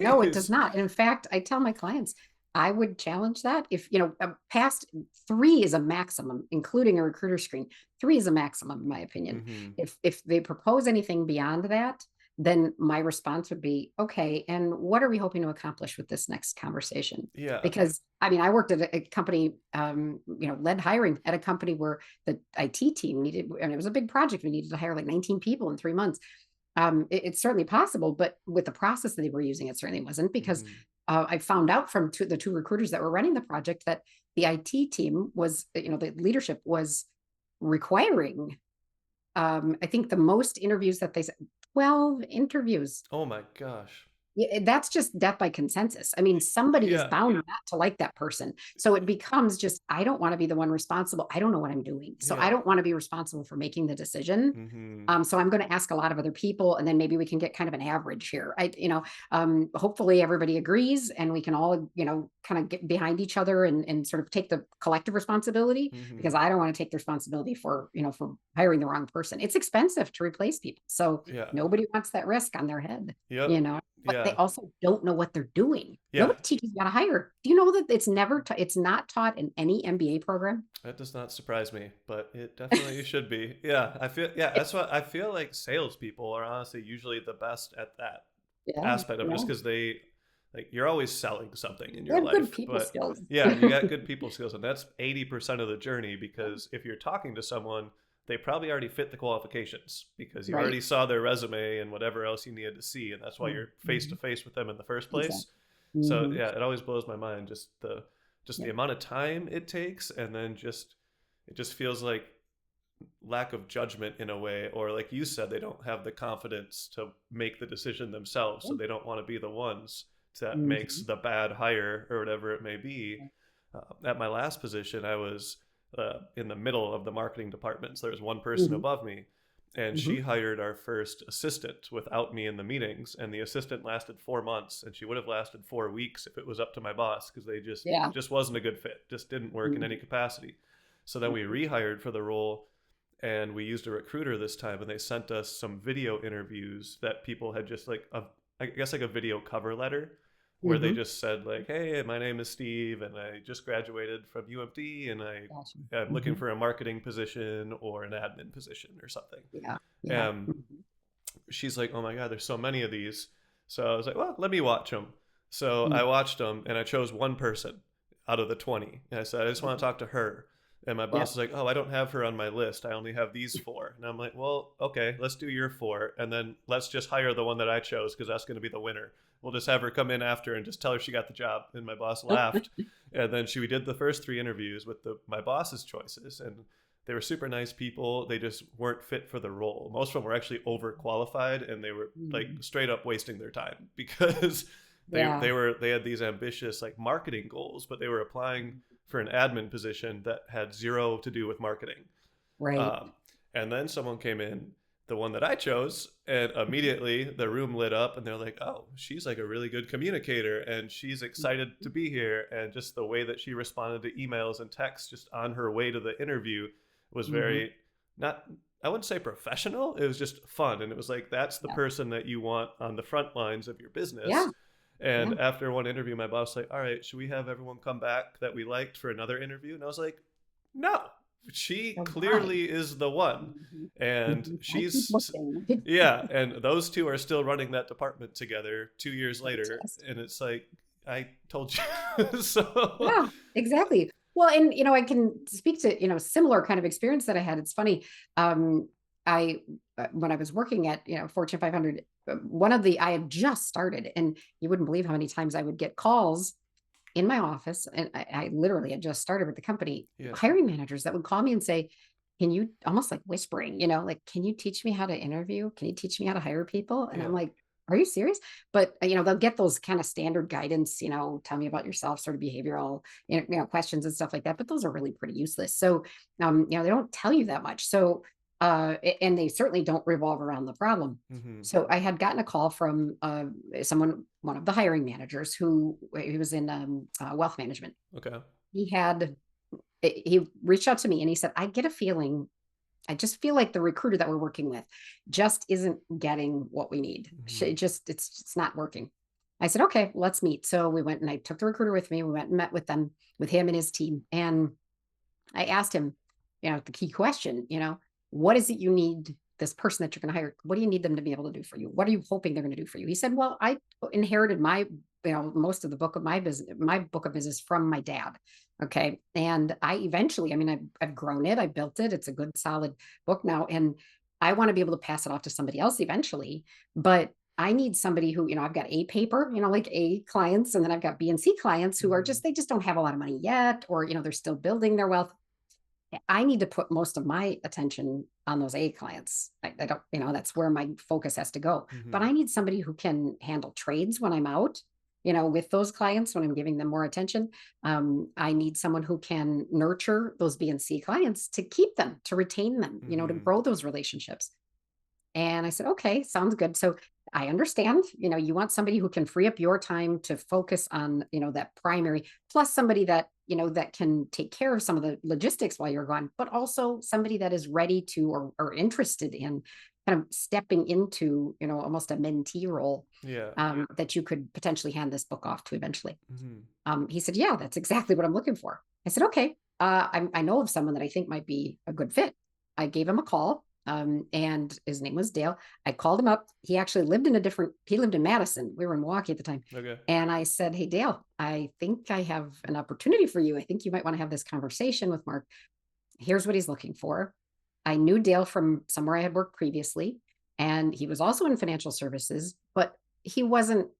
No, it does case. not. And in fact, I tell my clients, I would challenge that. If, past 3 is a maximum, including a recruiter screen. 3 is a maximum, in my opinion. Mm-hmm. If they propose anything beyond that, then my response would be, okay, and what are we hoping to accomplish with this next conversation? Yeah. Because I mean, I worked at a company, led hiring at a company where the IT team needed, and it was a big project. We needed to hire like 19 people in 3 months. It's certainly possible, but with the process that they were using, it certainly wasn't, because Mm-hmm. I found out from the 2 recruiters that were running the project that the IT team was, the leadership was requiring, I think the most interviews that they said, 12 interviews. Oh my gosh. Yeah, that's just death by consensus. I mean, somebody is Yeah. bound not to like that person. So it becomes just, I don't want to be the one responsible. I don't know what I'm doing. So I Yeah. don't want to be responsible for making the decision. Mm-hmm. So I'm going to ask a lot of other people, and then maybe we can get kind of an average here. Hopefully everybody agrees and we can all, kind of get behind each other and sort of take the collective responsibility, Mm-hmm. because I don't want to take the responsibility for hiring the wrong person. It's expensive to replace people. So Yeah. nobody wants that risk on their head, Yep. you know but they Yeah. also don't know what they're doing. Yeah. Nobody teaches you how to hire. Do you know that it's not taught in any MBA program? That does not surprise me, but it definitely should be. Yeah, I feel. Yeah, that's what I feel like. Salespeople are honestly usually the best at that Yeah, aspect of it, just yeah. because they, like, you're always selling something in They your have good life. people But skills. yeah, you got good people skills, and that's 80% of the journey. Because if you're talking to someone, they probably already fit the qualifications, because you Right. already saw their resume and whatever else you needed to see, and that's why you're face to Mhm. face with them in the first place. Exactly. So Hmm. yeah, it always blows my mind, just the Yeah. amount of time it takes, and then just it just feels like lack of judgment in a way, or like you said, they don't have the confidence to make the decision themselves, so they don't want to be the ones that makes Mhm. the bad hire or whatever it may be. At my last position, I was in the middle of the marketing department, so there was one person Mhm. above me, and Mhm. she hired our first assistant without me in the meetings, and the assistant lasted 4 months, and she would have lasted 4 weeks if it was up to my boss, because they just Yeah. just wasn't a good fit, just didn't work in any Mhm. capacity. So then we Mhm. rehired for the role, and we used a recruiter this time, and they sent us some video interviews that people had just like a, I guess like a video cover letter, where they Mhm. just said like, hey, my name is Steve and I just graduated from UMD and Gotcha. I'm looking Mhm. for a marketing position or an admin position or something. Yeah. Yeah. um, Mhm. she's like, oh my god, there's so many of these. So I was like, well, let me watch them. So I Mhm. watched them and I chose one person out of the 20, and I said, I just want to Mhm. talk to her. And my boss Yep. was like, oh, I don't have her on my list, I only have these 4. And I'm like, well, okay, let's do your 4, and then let's just hire the one that I chose, because that's going to be the winner. We'll just have her come in after and just tell her she got the job. And my boss laughed. And then she did the first 3 interviews with my boss's choices, and they were super nice people. They just weren't fit for the role. Most of them were actually overqualified, and they were like Mhm. straight up wasting their time, because Yeah. they had these ambitious like marketing goals, but they were applying for an admin position that had zero to do with marketing. Right. Um, and then someone came in, the one that I chose, and immediately the room lit up, and they're like, "Oh, she's like a really good communicator, and she's excited to be here." And just the way that she responded to emails and texts, just on her way to the interview, was Mhm. very, not, I wouldn't say professional. It was just fun, and it was like, that's the Yeah. person that you want on the front lines of your business. Yeah. And Yeah. after one interview, my boss was like, "All right, should we have everyone come back that we liked for another interview?" And I was like, "No, she So why? clearly is the one." Mhm. And Mhm. I keep she's, looking. yeah, and those two are still running that department together 2 years later, Fantastic. and it's like, I told you. So Yeah, exactly. Well, and I can speak to, similar kind of experience that I had. It's funny. I When I was working at, Fortune 500, I had just started, and you wouldn't believe how many times I would get calls in my office, and I literally had just started with the company, yeah. hiring managers that would call me and say, can you almost like whispering, like, can you teach me how to interview? Can you teach me how to hire people? And I'm Yeah. like, are you serious? But they'll get those kind of standard guidance, tell me about yourself, sort of behavioral, questions and stuff like that. But those are really pretty useless. So, they don't tell you that much. So, and they certainly don't revolve around the problem. Hmm. So I had gotten a call from one of the hiring managers who he was in wealth management. Okay. He had he reached out to me and he said, I just feel like the recruiter that we're working with just isn't getting what we need. Hmm. It's not working. I said, okay, let's meet. So we went and I took the recruiter with me. We went and met with him and his team. And I asked him, the key question, what is it you need this person that you're going to hire? What do you need them to be able to do for you? What are you hoping they're going to do for you? He said, well, I inherited most of the book of my book of business from my dad. Okay. And I eventually, I mean, I've grown it. I built it. It's a good, solid book now. And I want to be able to pass it off to somebody else eventually. But I need somebody who, I've got A paper, like A clients, and then I've got B and C clients who are Hmm. they just don't have a lot of money yet, or, they're still building their wealth. I need to put most of my attention on those A clients. I don't, that's where my focus has to go. But Hmm. I need somebody who can handle trades when I'm out, with those clients when I'm giving them more attention. I need someone who can nurture those B and C clients to keep them, to retain them, to Hmm. grow those relationships. And I said, okay, sounds good. So I understand, you want somebody who can free up your time to focus on, that primary, plus somebody that, that can take care of some of the logistics while you're gone, but also somebody that is ready to or interested in kind of stepping into, almost a mentee role Yeah. that you could potentially hand this book off to eventually. Hmm. He said, yeah, that's exactly what I'm looking for. I said, okay, I know of someone that I think might be a good fit. I gave him a call, and his name was Dale. I called him up. He lived in Madison. We were in Milwaukee at the time. Okay. And I said, hey, Dale, I think I have an opportunity for you. I think you might want to have this conversation with Mark. Here's what he's looking for. I knew Dale from somewhere I had worked previously, and he was also in financial services, but he wasn't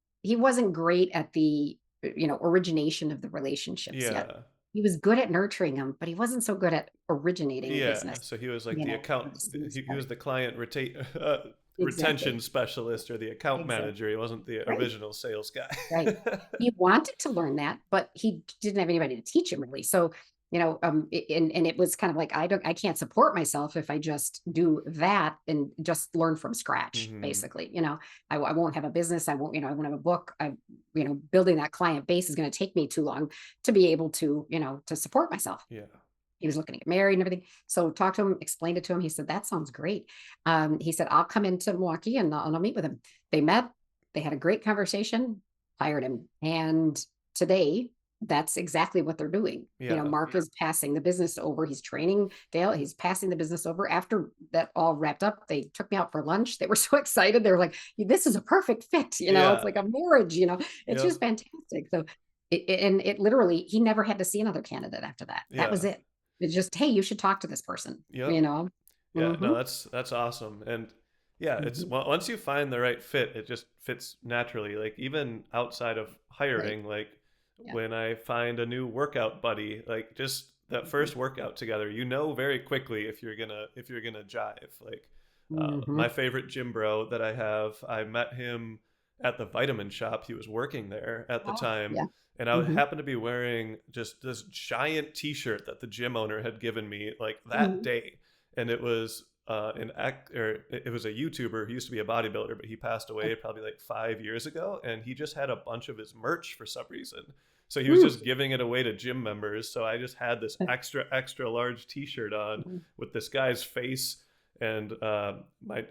great at the origination of the relationships yet. Yeah. He was good at nurturing them, but he wasn't so good at originating Yeah. business, So he was like the for account. the sales He part. was the client retention Exactly. specialist or the account Exactly. manager. He wasn't the Right. original sales guy. Right. He wanted to learn that, but he didn't have anybody to teach him really. So, and it was kind of like, I can't support myself if I just do that and just learn from scratch, Hmm. basically. I won't have a business. I won't have a book. Building that client base is going to take me too long to be able to, to support myself. Yeah. He was looking to get married and everything. So talked to him, explained it to him. He said, that sounds great. He said, I'll come into Milwaukee and I'll meet with him. They met, they had a great conversation, hired him. And today, that's exactly what they're doing. Yeah. Mark is passing the business over. He's training Dale. He's passing the business over. After that all wrapped up, they took me out for lunch. They were so excited. They were like, this is a perfect fit. It's Yeah. like a marriage, it's Yep. just fantastic. So and it literally, he never had to see another candidate after that. That was Yeah. it. It's just, hey, you should talk to this person, Yep. you know? Yeah, no, Mm-hmm. that's awesome. And yeah, it's Mm-hmm. once you find the right fit, it just fits naturally. Like even outside of Right. hiring, like Yeah. when I find a new workout buddy, like just that first workout together, you know very quickly if you're gonna jive. Like Mm-hmm. my favorite gym bro that I have, I met him at the vitamin shop. He was working there at the Oh, time, yeah. and I Mm-hmm. happened to be wearing just this giant T-shirt that the gym owner had given me like that Mm-hmm. day, and it was an act or it was a YouTuber who used to be a bodybuilder, but he passed away probably like 5 years ago, and he just had a bunch of his merch for some reason. So he was Mm. just giving it away to gym members. So I just had this extra large T-shirt on with this guy's face and my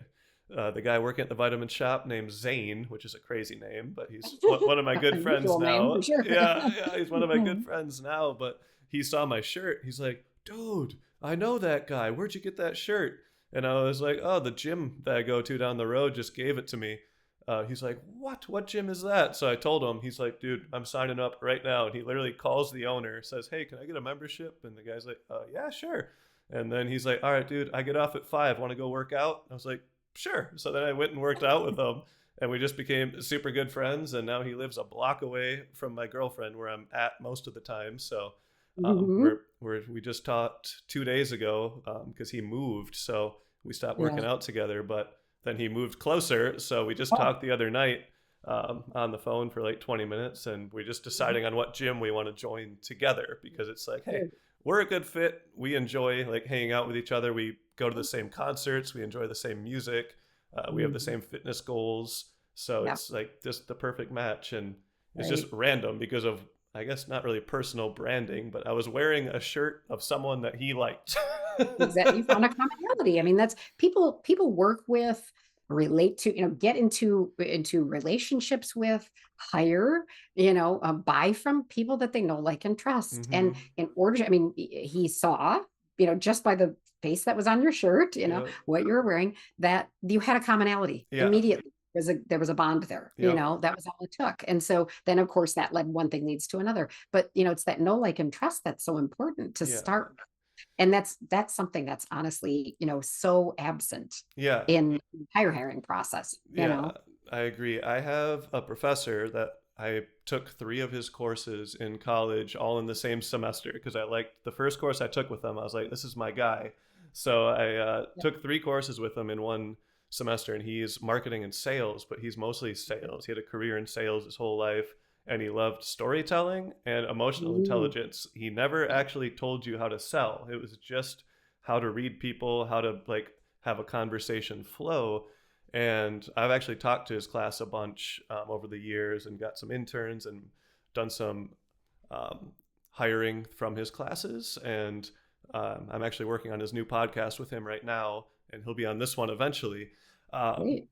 the guy working at the vitamin shop named Zane, which is a crazy name, but he's one of my good friends Unusual name now. for sure. Yeah, yeah, he's one of my good friends now. But he saw my shirt. He's like, dude, I know that guy. Where'd you get that shirt? And I was like, oh, the gym that I go to down the road just gave it to me. He's like, what? What gym is that? So I told him. He's like, dude, I'm signing up right now. And he literally calls the owner, says, hey, can I get a membership? And the guy's like, yeah, sure. And then he's like, all right, dude, I get off at 5. Want to go work out? I was like, sure. So then I went and worked out with him. And we just became super good friends. And now he lives a block away from my girlfriend where I'm at most of the time. So Mhm. We just talked 2 days ago because he moved, so we stopped Yeah. working out together. But then he moved closer, so we just Oh, talked the other night on the phone for like 20 minutes, and we're just mhm. deciding on what gym we want to join together because it's like, hey, Good. we're a good fit. We enjoy like hanging out with each other. We go to the same concerts. We enjoy the same music. We have the Mhm. same fitness goals. So Yeah. it's like just the perfect match. And it's just Right. random because of, I guess, not really personal branding, but I was wearing a shirt of someone that he liked. Exactly. You found a commonality. I mean, that's people work with, relate to, get into relationships with, hire, buy from people that they know, like, and trust. And Mm-hmm. in order to, I mean, he saw, just by the face that was on your shirt, Yep. what you were wearing, that you had a commonality Yeah. immediately. There was a bond there, Yep. that was all it took. And so then, of course, that led, one thing leads to another. But it's that know, like, and trust that's so important to Yeah. start. And that's something that's honestly, so absent Yeah. in the higher hiring process, Yeah. I agree. I have a professor that I took 3 of his courses in college all in the same semester because I liked the first course I took with him. I was like, this is my guy. So I Yeah. took 3 courses with him in one semester, and he's marketing and sales, but he's mostly sales. He had a career in sales his whole life, and he loved storytelling and emotional Mm, intelligence. He never yeah. actually told you how to sell. It was just how to read people, how to like have a conversation flow. And I've actually talked to his class a bunch over the years and got some interns and done some um, hiring from his classes. And I'm actually working on his new podcast with him right now, and he'll be on this one eventually. Um, Great.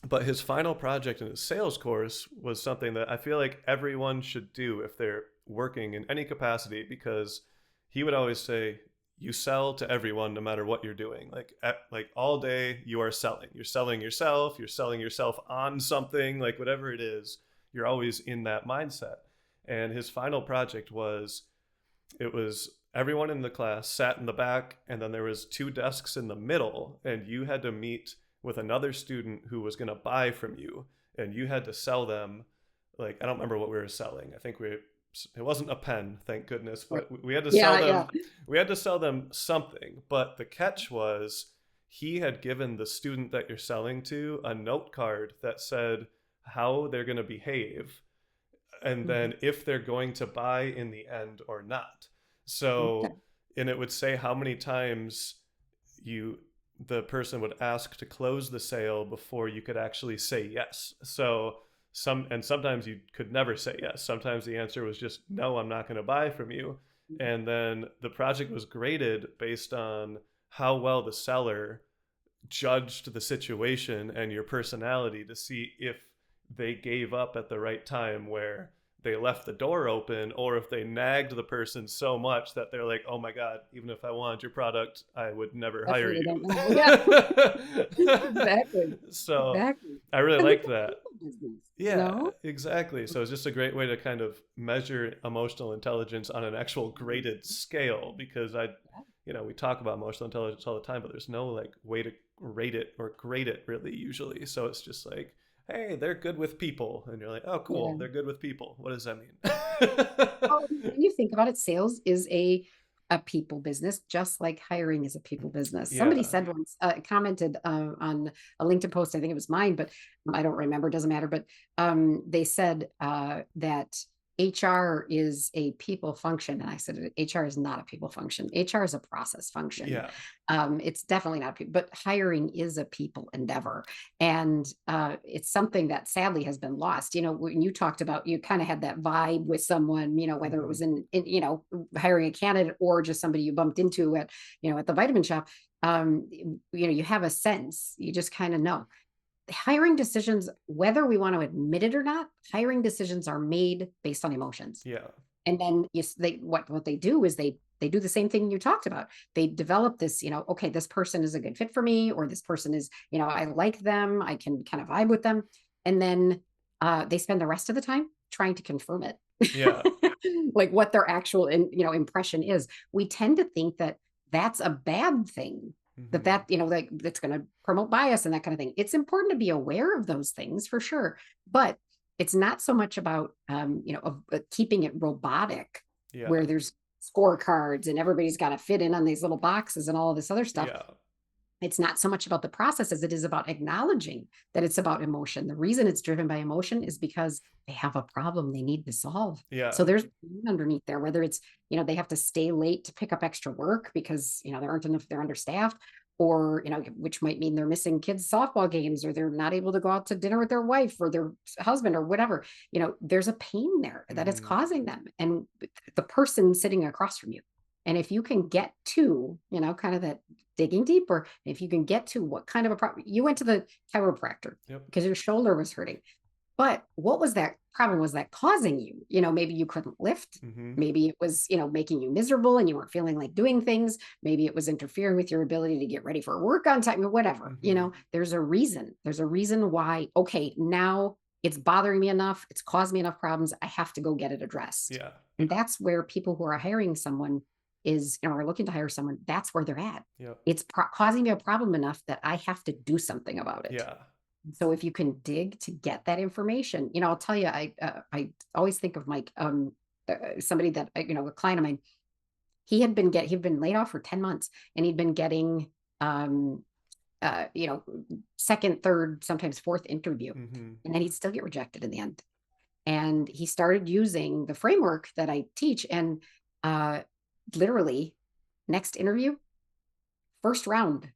but his final project in his sales course was something that I feel like everyone should do if they're working in any capacity, because he would always say, you sell to everyone no matter what you're doing. Like all day you are selling. You're selling yourself, you're selling yourself on something, like whatever it is, you're always in that mindset. And his final project was, it was everyone in the class sat in the back, and then there was 2 desks in the middle, and you had to meet with another student who was going to buy from you, and you had to sell them, like, I don't remember what we were selling. I think it wasn't a pen, thank goodness, Right. but we had to sell Yeah, yeah. them, something. But the catch was, he had given the student that you're selling to a note card that said how they're going to behave, and Mhm. then if they're going to buy in the end or not. So, Okay. and it would say how many times you the person would ask to close the sale before you could actually say yes. So sometimes you could never say yes. Sometimes the answer was just no, I'm not going to buy from you. Mhm. And then the project was graded based on how well the seller judged the situation and your personality to see if they gave up at the right time, where they left the door open, or if they nagged the person so much that they're like, oh my God, even if I wanted your product, I would never hire Definitely you. don't know. Yeah. Exactly. So Exactly. I really Because it's liked a that. people business, Yeah, exactly. So it's just a great way to kind of measure emotional intelligence on an actual Mhm. graded scale, because we talk about emotional intelligence all the time, but there's no like way to rate it or grade it really usually. So it's just like, hey, they're good with people. And you're like, oh, cool. Yeah. They're good with people. What does that mean? Well, when you think about it, sales is a people business, just like hiring is a people business. Somebody Yeah. said once, commented on a LinkedIn post, I think it was mine, but I don't remember, doesn't matter. But they said that HR is a people function. And I said, HR is not a people function. HR is a process function. Yeah. It's definitely not people, but hiring is a people endeavor. And it's something that sadly has been lost. When you talked about, you kind of had that vibe with someone, whether it Hmm. was hiring a candidate or just somebody you bumped into at the vitamin shop. You have a sense, you just kind of know. Hiring decisions, whether we want to admit it or not, hiring decisions are made based on emotions. Yeah. And then what they do is they do the same thing you talked about. They develop this, okay, this person is a good fit for me, or this person is, I like them, I can kind of vibe with them. And then they spend the rest of the time trying to confirm it. Yeah. Like what their actual impression is. We tend to think that that's a bad thing. That Hmm. that you know like that's going to promote bias and that kind of thing. It's important to be aware of those things for sure, but it's not so much about keeping it robotic, Yeah. where there's scorecards and everybody's got to fit in on these little boxes and all of this other stuff. Yeah. It's not so much about the process as it is about acknowledging that it's about emotion. The reason it's driven by emotion is because they have a problem they need to solve. Yeah. So there's underneath there, whether it's, they have to stay late to pick up extra work because, there aren't enough, they're understaffed, or, which might mean they're missing kids' softball games, or they're not able to go out to dinner with their wife or their husband or whatever. There's a pain there that it's causing them. And the person sitting across from you. And if you can get to, kind of that digging deeper, if you can get to what kind of a problem, you went to the chiropractor because your shoulder was hurting. But what was that problem was that causing you? Maybe you couldn't lift. Maybe it was, making you miserable and you weren't feeling like doing things. Maybe it was interfering with your ability to get ready for work on time or whatever. There's a reason. There's a reason why, okay, now it's bothering me enough. It's caused me enough problems. I have to go get it addressed. Yeah. And that's where people who are hiring someone is, are looking to hire someone, that's where they're at. It's causing me a problem enough that I have to do something about it. Yeah. So if you can dig to get that information, I'll tell you, I always think of Mike, somebody that, a client of mine, he'd been laid off for 10 months and he'd been getting, second, third, sometimes fourth interview. And then he'd still get rejected in the end. And he started using the framework that I teach, and literally next interview, first round,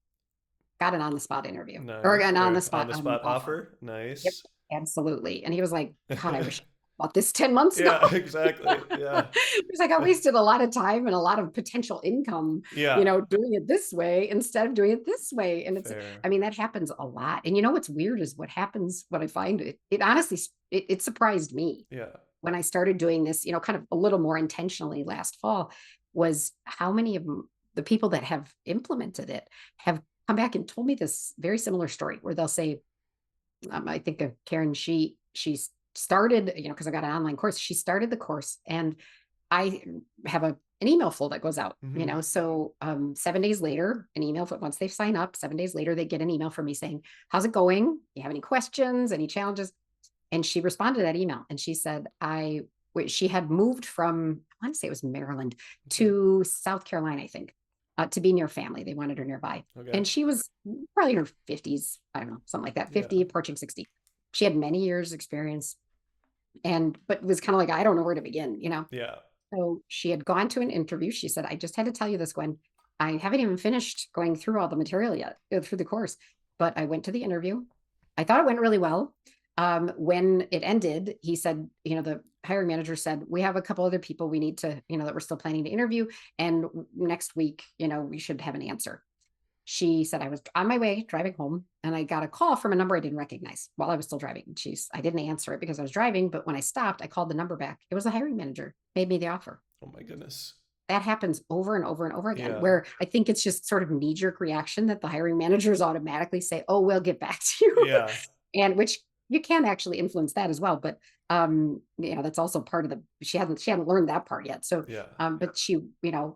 got an on-the-spot interview. Nice. Or an on-the-spot offer. Nice. Yep, absolutely. And he was like, God, I wish about this 10 months Yeah, ago. exactly. Yeah. He's like, I wasted a lot of time and a lot of potential income, doing it this way instead of doing it this way. And it's, Fair. I mean, that happens a lot. And what's weird is what happens, what I find, it honestly, it surprised me. Yeah. When I started doing this, kind of a little more intentionally last fall, was how many of them, the people that have implemented it, have come back and told me this very similar story where they'll say, I think of Karen, she started, because I got an online course, she started the course, and I have an email flow that goes out, so 7 days later, an email, once they sign up, 7 days later, they get an email from me saying, how's it going? You have any questions, any challenges? And she responded to that email and she said, she had moved from, I want to say it was Maryland to South Carolina, I think, to be near family. They wanted her nearby. Okay. And she was probably in her 50s, I don't know, something like that, 50, approaching 60. She had many years experience, but was kind of like, I don't know where to begin, Yeah. So she had gone to an interview. She said, I just had to tell you this, Gwen. I haven't even finished going through all the material yet, through the course, but I went to the interview. I thought it went really well. When it ended, he said, the hiring manager said, we have a couple other people we need to, that we're still planning to interview. And next week, we should have an answer. She said, I was on my way driving home and I got a call from a number I didn't recognize while I was still driving. I didn't answer it because I was driving, but when I stopped, I called the number back. It was the hiring manager, made me the offer. Oh my goodness. That happens over and over and over again, where I think it's just sort of knee-jerk reaction that the hiring managers automatically say, oh, we'll get back to you. Yeah. And which you can actually influence that as well. But, that's also part of she hadn't learned that part yet. So, but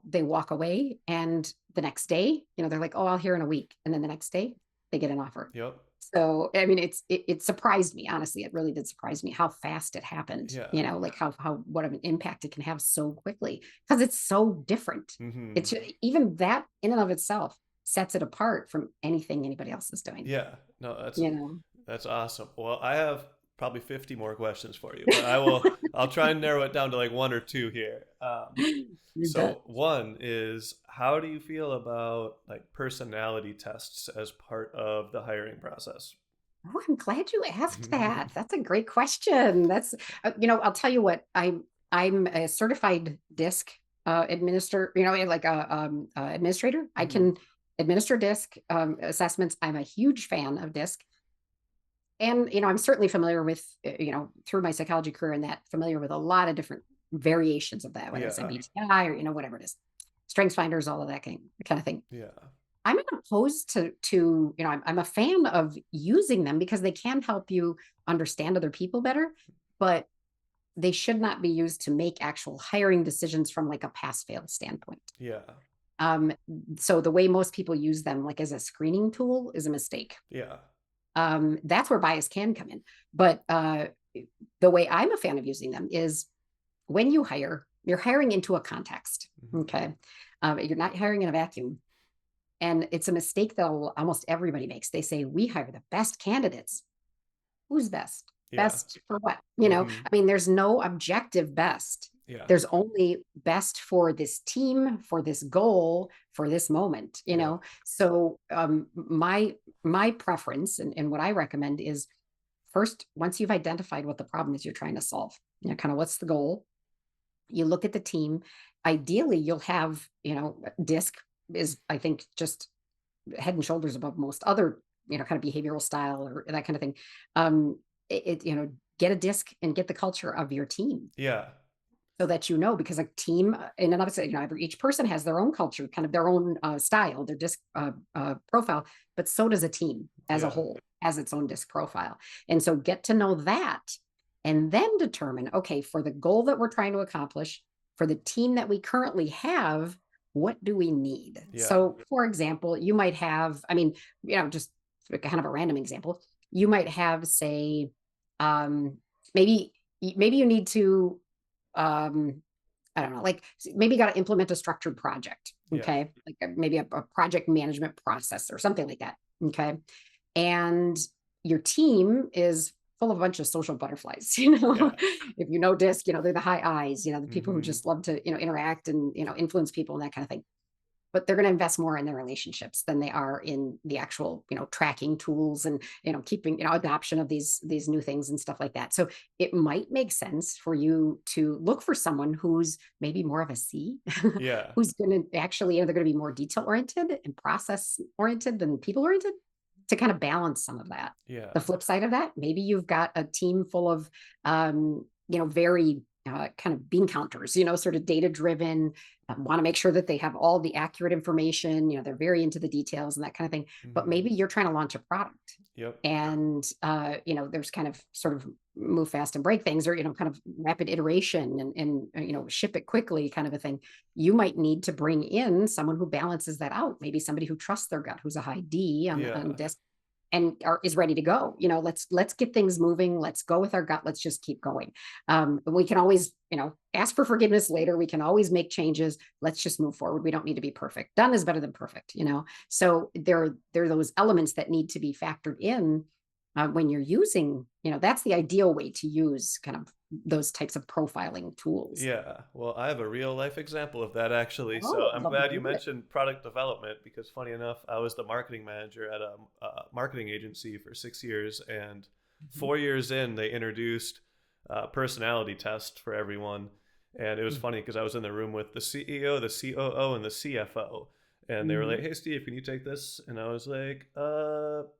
they walk away and the next day, they're like, oh, I'll hear in a week. And then the next day they get an offer. Yep. So, I mean, it surprised me, honestly. It really did surprise me how fast it happened, like how what of an impact it can have so quickly, because it's so different. It's even that in and of itself sets it apart from anything anybody else is doing. Yeah, no, that's awesome. Well, I have probably 50 more questions for you, but I'll try and narrow it down to like one or two here. So one is, how do you feel about like personality tests as part of the hiring process? Oh, I'm glad you asked that. That's a great question. That's, I'll tell you what, I'm a certified DISC administrator. I can administer DISC assessments. I'm a huge fan of DISC. And, I'm certainly familiar with, through my psychology career and that, familiar with a lot of different variations of that, whether it's MBTI or, whatever it is, strengths finders, all of that kind of thing. Yeah. I'm not opposed to I'm a fan of using them because they can help you understand other people better, but they should not be used to make actual hiring decisions from like a pass-fail standpoint. Yeah. So the way most people use them, like as a screening tool, is a mistake. Yeah. That's where bias can come in. But the way I'm a fan of using them is when you hire, you're hiring into a context. Mhm. Okay. You're not hiring in a vacuum. And it's a mistake that almost everybody makes. They say, we hire the best candidates. Who's best? Yeah. Best for what? You know, Mhm. I mean, there's no objective best. Yeah. There's only best for this team, for this goal, for this moment, you Yeah. know. So my preference and what I recommend is first, once you've identified what the problem is you're trying to solve, you know, kind of what's the goal, you look at the team. Ideally, you'll have, you know, DISC is, I think, just head and shoulders above most other, you know, kind of behavioral style or that kind of thing. um you know, get a disc and get the culture of your team Yeah. so that, you know, because a team in and of itself, you know, each person has their own culture, kind of their own style, their disc profile, but so does a team as a Yeah. whole, has its own disc profile. And so get to know that and then determine, okay, for the goal that we're trying to accomplish, for the team that we currently have, what do we need? Yeah. So, for example, you might have, I mean, you know, just kind of a random example, you might have, say, um, maybe maybe you need to I don't know, like maybe you got to implement a structured project. Yeah. Okay. Like maybe a project management process or something like that. Okay. And your team is full of a bunch of social butterflies, you know. Yeah. If you know DISC, you know, they're the high eyes, you know, the people who Mhm. just love to, you know, interact and, you know, influence people and that kind of thing. But they're going to invest more in their relationships than they are in the actual, you know, tracking tools and, you know, keeping, you know, adoption of these new things and stuff like that. So it might make sense for you to look for someone who's maybe more of a C, Yeah. who's going to actually, you know, they're going to be more detail oriented and process oriented than people oriented, to kind of balance some of that. Yeah. The flip side of that, maybe you've got a team full of, you know, very kind of bean counters, you know, sort of data driven, want to make sure that they have all the accurate information, you know, they're very into the details and that kind of thing. But Mhm. maybe you're trying to launch a product Yep. and, you know, there's kind of sort of move fast and break things, or, you know, kind of rapid iteration and you know, ship it quickly kind of a thing. You might need to bring in someone who balances that out, maybe somebody who trusts their gut, who's a high D on Yeah. desk and is ready to go. You know, let's get things moving. Let's go with our gut. Let's just keep going. We can always, you know, ask for forgiveness later. We can always make changes. Let's just move forward. We don't need to be perfect. Done is better than perfect, you know. So there are those elements that need to be factored in when you're using, you know, that's the ideal way to use kind of those types of profiling tools. Yeah, well, I have a real life example of that actually. So Oh, I'd I'm love to glad you hear it. mentioned product development because, funny enough, I was the marketing manager at a marketing agency for 6 years, and Mhm. 4 years in, they introduced a personality test for everyone. And it was funny because I was in the room with the CEO, the COO, and the CFO. And they were like, Mhm. "Hey, Steve, can you take this?" And I was like,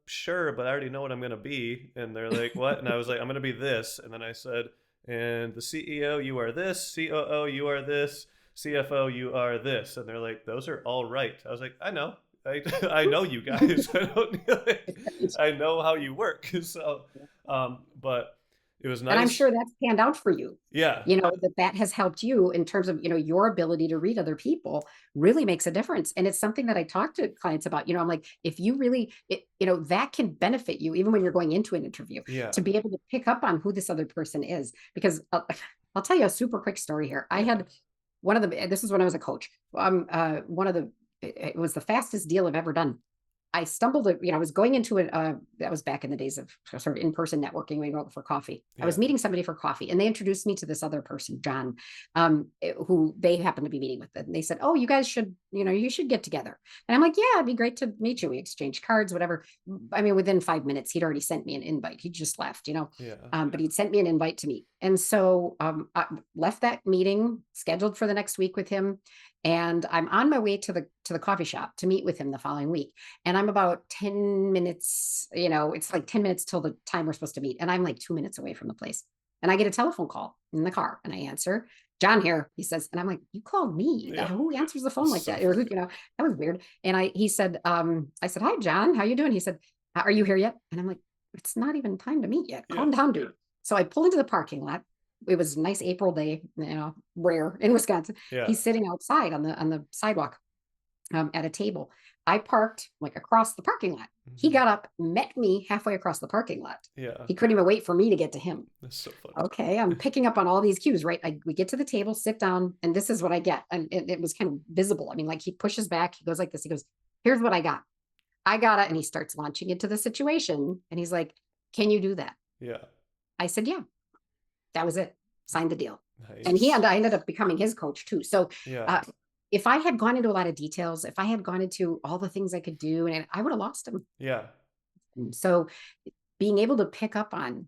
sure, but I already know what I'm going to be." And they're like, "What?" And I was like, "I'm going to be this." And then I said, "And the CEO, you are this. COO, you are this. CFO, you are this." And they're like, "Those are all right." I was like, "I know. I know you guys. I don't like, I know how you work." So, but it was And I'm nice. sure that's panned out for you. Yeah. You know, that has helped you in terms of, you know, your ability to read other people really makes a difference. And it's something that I talk to clients about. You know, I'm like, if you really, you know, that can benefit you even when you're going into an interview, Yeah. to be able to pick up on who this other person is. Because I'll tell you a super quick story here. I Yeah. had one of the, this is when I was a coach. One of the, it was the fastest deal I've ever done. I stumbled, you know, I was going into it. That was back in the days of sort of in-person networking. We went for coffee. I was Yeah. meeting somebody for coffee, and they introduced me to this other person, John, who they happened to be meeting with. And they said, "Oh, you guys should, you know, you should get together." And I'm like, "Yeah, it'd be great to meet you." We exchanged cards, whatever. I mean, within 5 minutes, he'd already sent me an invite. He just left, you know, Yeah. but he'd sent me an invite to meet. And so I left that meeting scheduled for the next week with him, and I'm on my way to the coffee shop to meet with him the following week. And I'm about 10 minutes, you know, it's like 10 minutes till the time we're supposed to meet. And I'm like 2 minutes away from the place. And I get a telephone call in the car and I answer. "John here," he says. And I'm like, "You called me? Yeah. Who answers the phone like So that?" Or, funny. you know, that was weird. And he said, I said, "Hi, John, how you doing?" He said, "Are you here yet?" And I'm like, "It's not even time to meet yet. Yeah. Calm down, dude." So I pull into the parking lot. It was a nice April day, you know, rare in Wisconsin. Yeah. He's sitting outside on the sidewalk at a table. I parked like across the parking lot. He Hmm. got up, met me halfway across the parking lot. Yeah. He couldn't even wait for me to get to him. That's so funny. Okay, I'm picking up on all these cues, right? We get to the table, sit down, and this is what I get. And it was kind of visible. I mean, like he pushes back, he goes like this. He goes, here's what I got. I got it. And he starts launching into the situation. And he's like, can you do that? Yeah. I said, yeah, that was it. Signed the deal. And Nice. I ended up becoming his coach too. So Yeah. uh, if I had gone into a lot of details, if I had gone into all the things I could do, and I would have lost him. Yeah. So being able to pick up on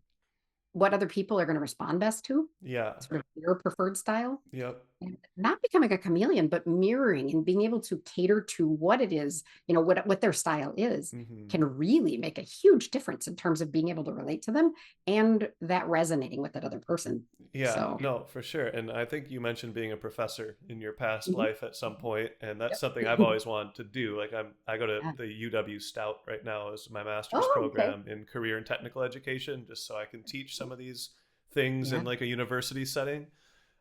what other people are going to respond best to, Yeah. sort of your preferred style, Yep. and not becoming a chameleon, but mirroring and being able to cater to what it is, what their style is, Hmm. can really make a huge difference in terms of being able to relate to them and that resonating with that other person. Yeah, So, no, for sure. And I think you mentioned being a professor in your past mhm. life at some point, and that's Yep. something I've always wanted to do. Like I go to Yeah. the UW Stout right now as my master's Oh, okay. program in career and technical education, just so I can teach some of these things in Yeah, like a university setting.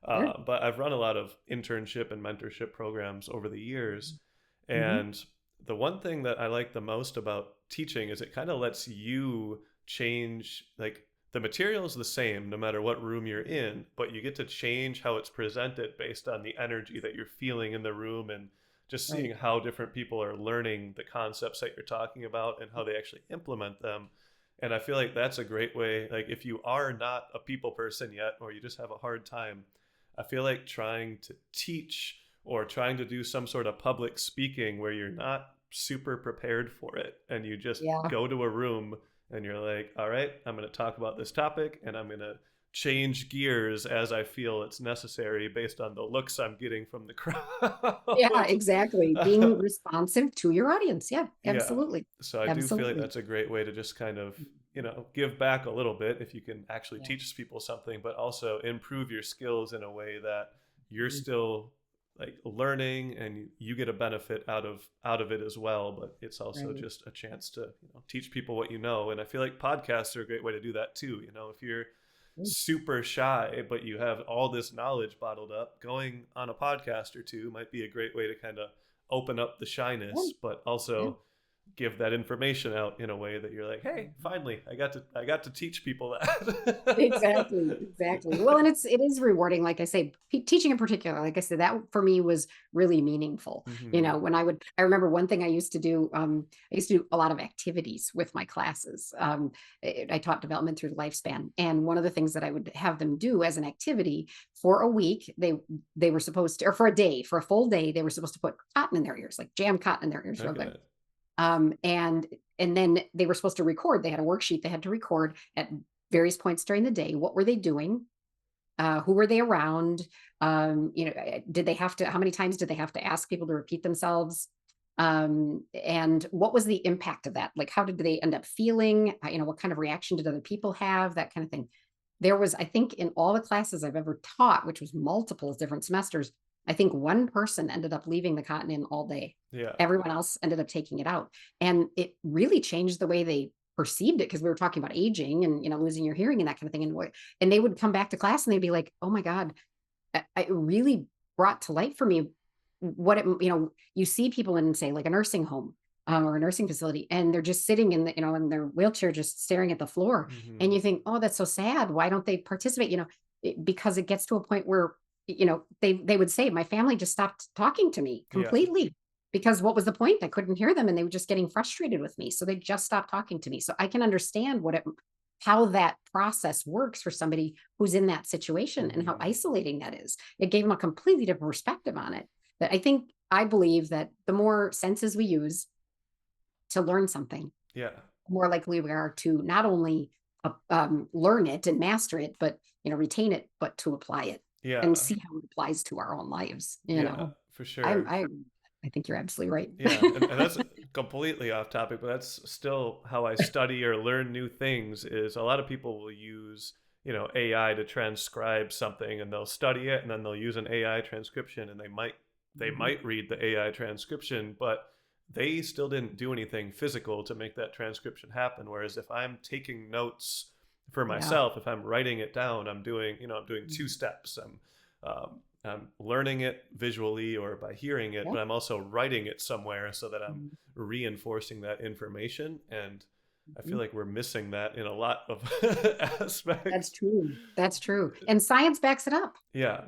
sure. But I've run a lot of internship and mentorship programs over the years, Hmm. and the one thing that I like the most about teaching is it kind of lets you change, like the material is the same no matter what room you're in, but you get to change how it's presented based on the energy that you're feeling in the room, and just seeing Right. how different people are learning the concepts that you're talking about and how they actually implement them. And I feel like that's a great way, like if you are not a people person yet or you just have a hard time, I feel like trying to teach or trying to do some sort of public speaking where you're not super prepared for it and you just Yeah. go to a room and you're like, all right, I'm going to talk about this topic and I'm going to change gears as I feel it's necessary based on the looks I'm getting from the Yeah, crowd. exactly. Being responsive to your audience. Yeah, Yeah. absolutely. So I do feel like Absolutely. that's a great way to just kind of, give back a little bit if you can actually Yeah. teach people something, but also improve your skills in a way that you're Mhm. still like learning and you get a benefit out of it as well, but it's also Right. just a chance to, teach people what you know. And I feel like podcasts are a great way to do that too. If you're Mm. super shy but you have all this knowledge bottled up, going on a podcast or two might be a great way to kind of open up the Yeah. shyness, but Yeah. also give that information out in a way that you're like, hey, Mhm. finally I got to teach people that. Exactly, exactly. Well, and it is rewarding, like I say, teaching in particular, like I said, that for me was really meaningful. Hmm. When I remember one thing I used to do, I used to do a lot of activities with my classes. I taught development through the lifespan. And one of the things that I would have them do as an activity for a week, they were supposed to, or for a day, for a full day, they were supposed to put cotton in their ears, like jam cotton in their ears, real good. Okay. And then they were supposed to record. They had a worksheet they had to record at various points during the day. What were they doing? Who were they around? Did they have to? How many times did they have to ask people to repeat themselves? And what was the impact of that? Like, how did they end up feeling? What kind of reaction did other people have? That kind of thing. There was, I think, in all the classes I've ever taught, which was multiple different semesters, I think one person ended up leaving the cotton in all day. Yeah. Everyone else ended up taking it out. And it really changed the way they perceived it, because we were talking about aging and losing your hearing and that kind of thing. And they would come back to class and they'd be like, oh my God, it really brought to light for me what you see people in, say, like a nursing home, or a nursing facility, and they're just sitting in their wheelchair, just staring at the floor. And Hmm. you think, oh, that's so sad. Why don't they participate? Because it gets to a point where, they would say, my family just stopped talking to me Yeah. completely, because what was the point? I couldn't hear them and they were just getting frustrated with me. So they just stopped talking to me. So I can understand how that process works for somebody who's in that situation and how Hmm. isolating that is. It gave them a completely different perspective on it. That I believe that the more senses we use to learn something, Yeah. the more likely we are to not only learn it and master it, but retain it, but to apply it and Yeah. see how it applies to our own lives. Yeah, for I sure. I I think you're absolutely Yeah, right. and that's completely off topic, but that's still how I study or learn new things. Is a lot of people will use, AI to transcribe something, and they'll study it, and then they'll use an AI transcription, and they might read the AI transcription, but they still didn't do anything physical to make that transcription happen. Whereas if I'm taking notes for Yeah. myself, if I'm writing it down, I'm doing two steps. I'm I'm learning it visually or by hearing it, Yeah. but I'm also writing it somewhere so that I'm Mhm. reinforcing that information. And I feel Mhm. like we're missing that in a lot of That's aspects. true. That's true. And science backs it up. Yeah.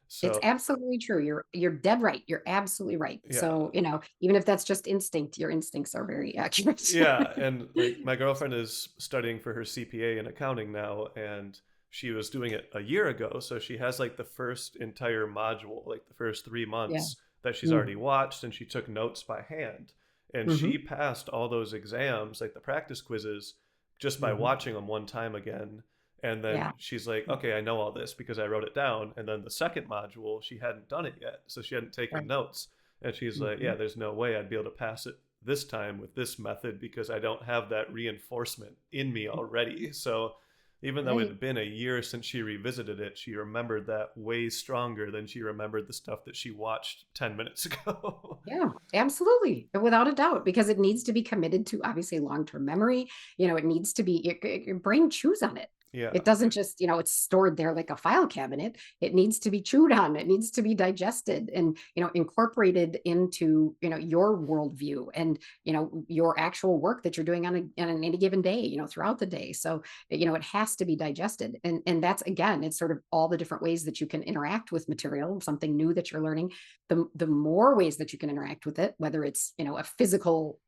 It's So, absolutely true. You're dead right. You're absolutely right. yeah. So, even if that's just instinct, your instincts are very accurate. Yeah, and like my girlfriend is studying for her CPA in accounting now, and she was doing it a year ago, so she has like the first entire module, like the first three Yeah. months that she's already Mm. watched, and she took notes by hand, and she Hmm. passed all those exams, like the practice quizzes, just by Hmm. watching them one time again. And then Yeah. she's like, okay, I know all this because I wrote it down. And then the second module, she hadn't done it yet, so she hadn't taken Right. notes. And she's like, Hmm. yeah, there's no way I'd be able to pass it this time with this method because I don't have that reinforcement in me already. So even though it Right. had been a year since she revisited it, she remembered that way stronger than she remembered the stuff that she watched 10 minutes ago. Yeah, absolutely. Without a doubt, because it needs to be committed to obviously long-term memory. It needs to be, your brain chews on it. Yeah. It doesn't just, it's stored there like a file cabinet. It needs to be chewed on. It needs to be digested and, incorporated into, your worldview and, your actual work that you're doing on any given day, throughout the day. So, it has to be digested. And that's, again, it's sort of all the different ways that you can interact with material, something new that you're learning. The more ways that you can interact with it, whether it's a physical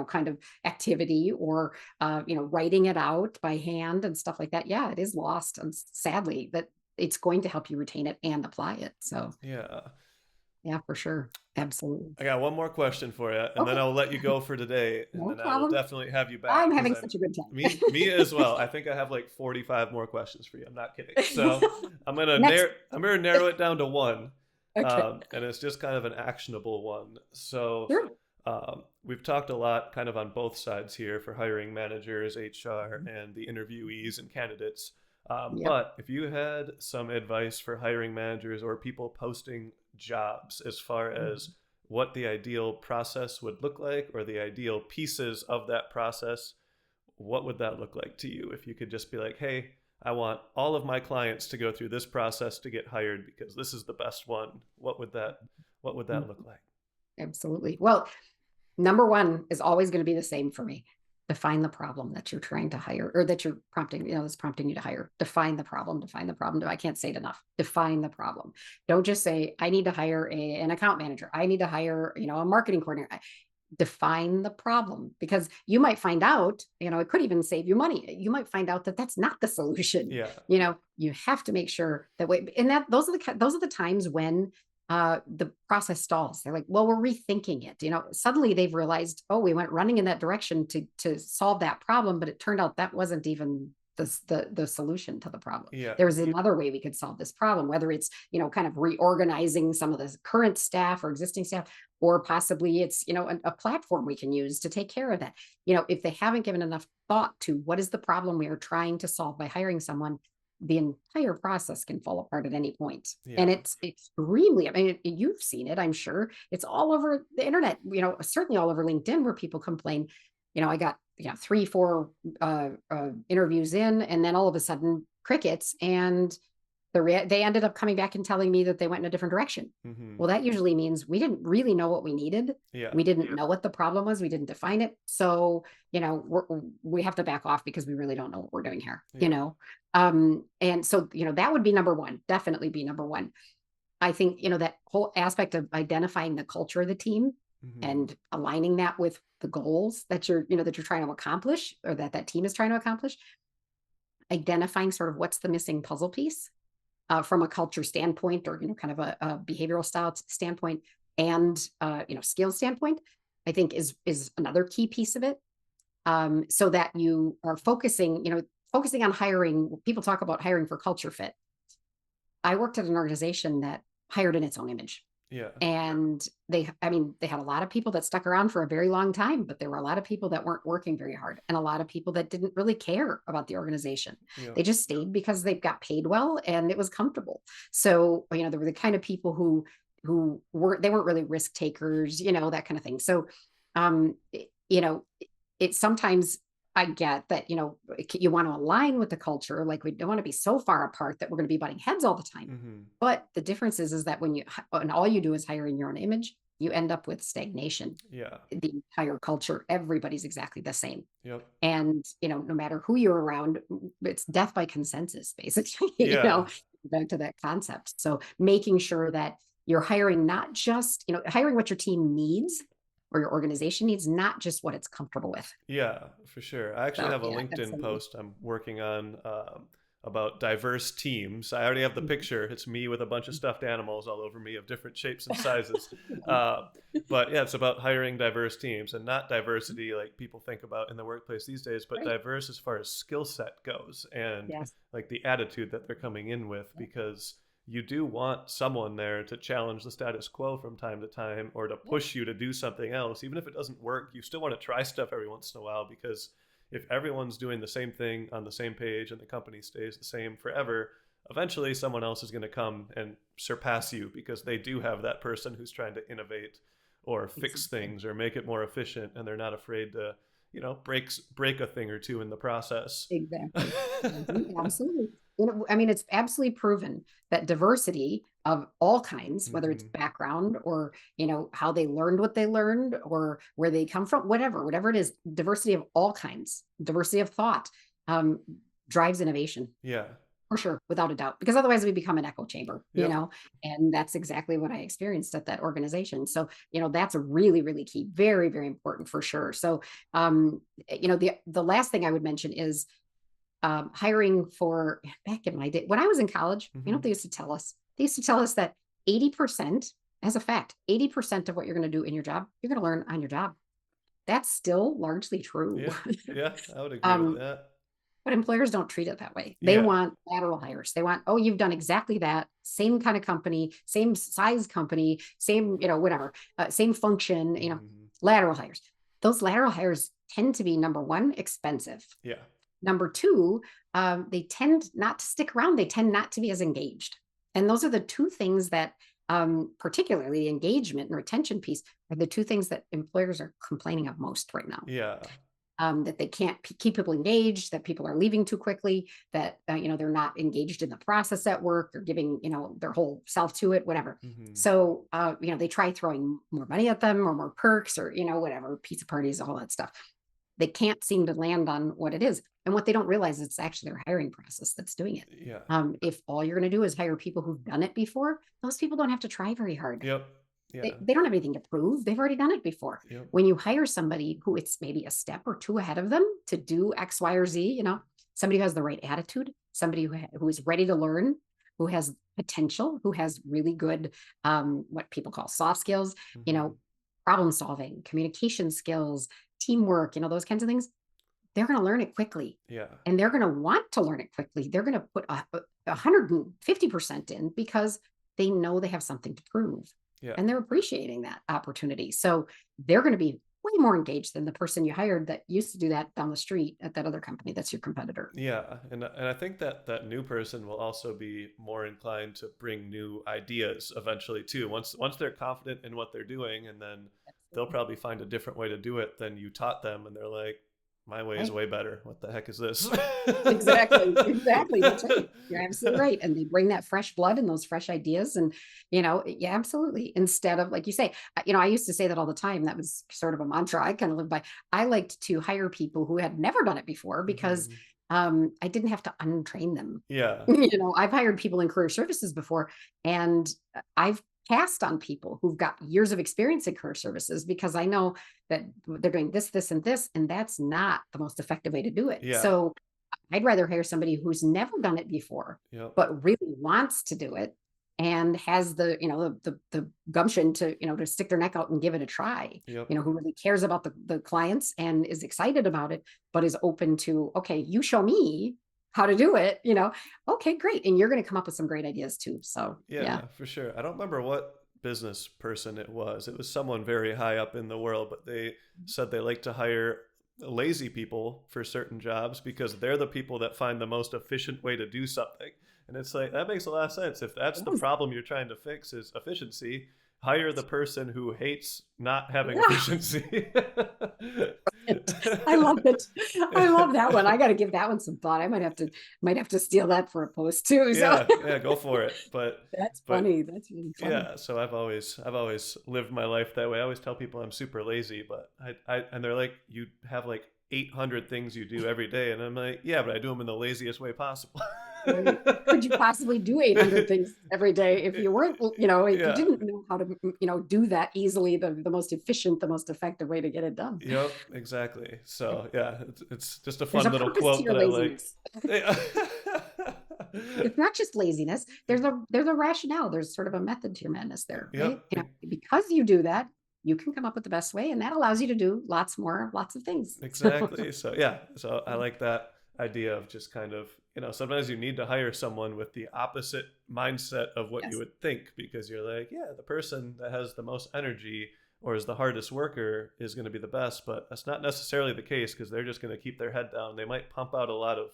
kind of activity or writing it out by hand and stuff like that. Yeah, it is lost, and sadly, but it's going to help you retain it and apply it. So Yeah. yeah, for sure, absolutely. I got one more question for you, and then Okay, I'll let you go for today, and no then I will problem. definitely have you back I'm because having I'm such a good me as well. I think I have like 45 more questions for you. I'm not kidding. So Next. I'm gonna narrow it down to one, Okay. and it's just kind of an actionable one. So Sure. we've talked a lot, kind of on both sides here, for hiring managers, HR, and the interviewees and candidates. Yep. But if you had some advice for hiring managers or people posting jobs as far as what the ideal process would look like or the ideal pieces of that process, what would that look like to you if you could just be like, hey, I want all of my clients to go through this process to get hired because this is the best one. What would that look like? Absolutely. Well, number one is always going to be the same for me. Define the problem that you're trying to hire or that you're prompting, that's prompting you to hire. Define the problem, define the problem. I can't say it enough. Define the problem. Don't just say, I need to hire an account manager. I need to hire, a marketing coordinator. Define the problem, because you might find out, it could even save you money. You might find out that that's not the solution. Yeah. You have to make sure that way. And those are the times when the process stalls. They're like, well, we're rethinking it. Suddenly they've realized, oh, we went running in that direction to solve that problem, but it turned out that wasn't even the solution to the problem. Yeah. There's another way we could solve this problem, whether it's kind of reorganizing some of the current staff or existing staff, or possibly it's a platform we can use to take care of that. If they haven't given enough thought to what is the problem we are trying to solve by hiring someone, the entire process can fall apart at any point. Yeah. And it's extremely, I mean, you've seen it, I'm sure. It's all over the internet, certainly all over LinkedIn, where people complain, I got, 3, 4 interviews in, and then all of a sudden crickets. And they ended up coming back and telling me that they went in a different direction. Mm-hmm. Well, that usually means we didn't really know what we needed. Yeah. We didn't know what the problem was. We didn't define it. So, we have to back off because we really don't know what we're doing here, Yeah. And so, that would be number one, definitely be number one. I think, that whole aspect of identifying the culture of the team Mm-hmm. and aligning that with the goals that you're trying to accomplish, or that team is trying to accomplish, identifying sort of what's the missing puzzle piece from a culture standpoint, or kind of a behavioral style standpoint, and skill standpoint, I think is another key piece of it. So that you are focusing on hiring. People talk about hiring for culture fit. I worked at an organization that hired in its own image. Yeah. And they had a lot of people that stuck around for a very long time, but there were a lot of people that weren't working very hard, and a lot of people that didn't really care about the organization. Yeah. They just stayed because they got paid well and it was comfortable. So, there were the kind of people who weren't really risk takers, that kind of thing. So, it sometimes I get that, you want to align with the culture. Like we don't want to be so far apart that we're going to be butting heads all the time. Hmm. But the difference is that and all you do is hire in your own image, you end up with stagnation. Yeah. The entire culture, everybody's exactly the same. Yep. And, no matter who you're around, it's death by consensus, basically, Yeah. back to that concept. So making sure that you're hiring not just, hiring what your team needs or your organization needs, not just what it's comfortable with. Yeah, for sure. I actually So have a yeah, LinkedIn absolutely. post I'm working on about diverse teams. I already have the Mhm. picture. It's me with a bunch of stuffed animals all over me of different shapes and sizes. Uh, but yeah, it's about hiring diverse teams, and not diversity like people think about in the workplace these days, but Right. diverse as far as skill set goes and Yes. like the attitude that they're coming in with, because you do want someone there to challenge the status quo from time to time, or to Yep. push you to do something else. Even if it doesn't work, you still want to try stuff every once in a while, because if everyone's doing the same thing on the same page and the company stays the same forever, eventually someone else is going to come and surpass you, because they do have that person who's trying to innovate or fix Exactly. things or make it more efficient, and they're not afraid to, break a thing or two in the process. Exactly. Absolutely. I mean, it's absolutely proven that diversity of all kinds, whether it's Hmm. background or, how they learned what they learned or where they come from, whatever it is, diversity of all kinds, diversity of thought, um, drives innovation Yeah. for sure, without a doubt, because otherwise we become an echo chamber, Yep. and that's exactly what I experienced at that organization. So, that's a really, really key, very, very important for sure. So, the last thing I would mention is hiring for back in my day when I was in college. Hmm. They used to tell us. They used to tell us that 80%, as a fact, 80% of what you're going to do in your job, you're going to learn on your job. That's still largely true. Yeah. Yeah, I would agree with um, that. but employers don't treat it that way. They Yeah. want lateral hires. They want, oh, you've done exactly that, same kind of company, same size company, same, whatever, same function, Hmm. lateral hires. Those lateral hires tend to be, number one, expensive. Yeah. Number two, they tend not to stick around. They tend not to be as engaged. And those are the two things that, particularly the engagement and retention piece, are the two things that employers are complaining of most right now. Yeah. That they can't keep people engaged, that people are leaving too quickly, that they're not engaged in the process at work, they're giving their whole self to it, whatever. Hmm. So they try throwing more money at them or more perks or whatever, pizza parties, all that stuff. They can't seem to land on what it is, and what they don't realize, it's actually their hiring process that's doing it. Yeah. If all you're going to do is hire people who've done it before, those people don't have to try very hard. Yep. Yeah. They don't have anything to prove. They've already done it before. Yep. When you hire somebody who it's maybe a step or two ahead of them to do X, Y, or Z, somebody who has the right attitude, somebody who is ready to learn, who has potential, who has really good, what people call soft skills, you Hmm. know, problem solving, communication skills, teamwork, those kinds of things, they're going to learn it quickly. Yeah. And they're going to want to learn it quickly. They're going to put 150% in because they know they have something to prove, Yeah. and they're appreciating that opportunity. So they're going to be way more engaged than the person you hired that used to do that down the street at that other company that's your competitor. Yeah, and I think that that new person will also be more inclined to bring new ideas eventually too. Once they're confident in what they're doing, and then they'll probably find a different way to do it than you taught them, and they're like, "My way is Right. way better. What the heck is this?" Exactly. Exactly. That's right. You're absolutely right. And they bring that fresh blood and those fresh ideas. And, yeah, absolutely. Instead of, like you say, I used to say that all the time. That was sort of a mantra I kind of lived by. I liked to hire people who had never done it before because Hmm. I didn't have to untrain them. Yeah. I've hired people in career services before, and I've passed on people who've got years of experience in career services because I know that they're doing this, this, and this, and that's not the most effective way to do it. Yeah. So I'd rather hire somebody who's never done it before, Yep. but really wants to do it and has the gumption to, to stick their neck out and give it a try, Yep. who really cares about the clients and is excited about it, but is open to, okay, you show me how to do it, okay, great. And you're going to come up with some great ideas too. So yeah. Yeah, for sure. I don't remember what business person it was. It was someone very high up in the world, but they said they like to hire lazy people for certain jobs because they're the people that find the most efficient way to do something. And it's like, that makes a lot of sense. If that's the Yes. problem you're trying to fix is efficiency, hire the person who hates not having Yeah. efficiency. I love it. I love that one. I got to give that one some thought. I might have to steal that for a post too. So Yeah, yeah, go for it. that's But funny. That's really funny. yeah, so I've always lived my life that way. I always tell people I'm super lazy, but I and they're like, you have like 800 things you do every day, and I'm like, yeah, but I do them in the laziest way possible. Right. Could you possibly do 800 things every day if you weren't, if you Yeah. didn't know how to, do that easily, the most efficient, the most effective way to get it done? Yep, exactly. So yeah, it's just a There's fun a little purpose to quote your that I like. laziness. Yeah. It's not just laziness. There's a rationale. There's sort of a method to your madness there, right? Yep, Because you do that, you can come up with the best way, and that allows you to do lots of things. So exactly. So yeah, so I like that idea of just kind of, sometimes you need to hire someone with the opposite mindset of what you yes, would think, because you're like, yeah, the person that has the most energy or is the hardest worker is going to be the best, but that's not necessarily the case, because they're just going to keep their head down. They might pump out a lot of,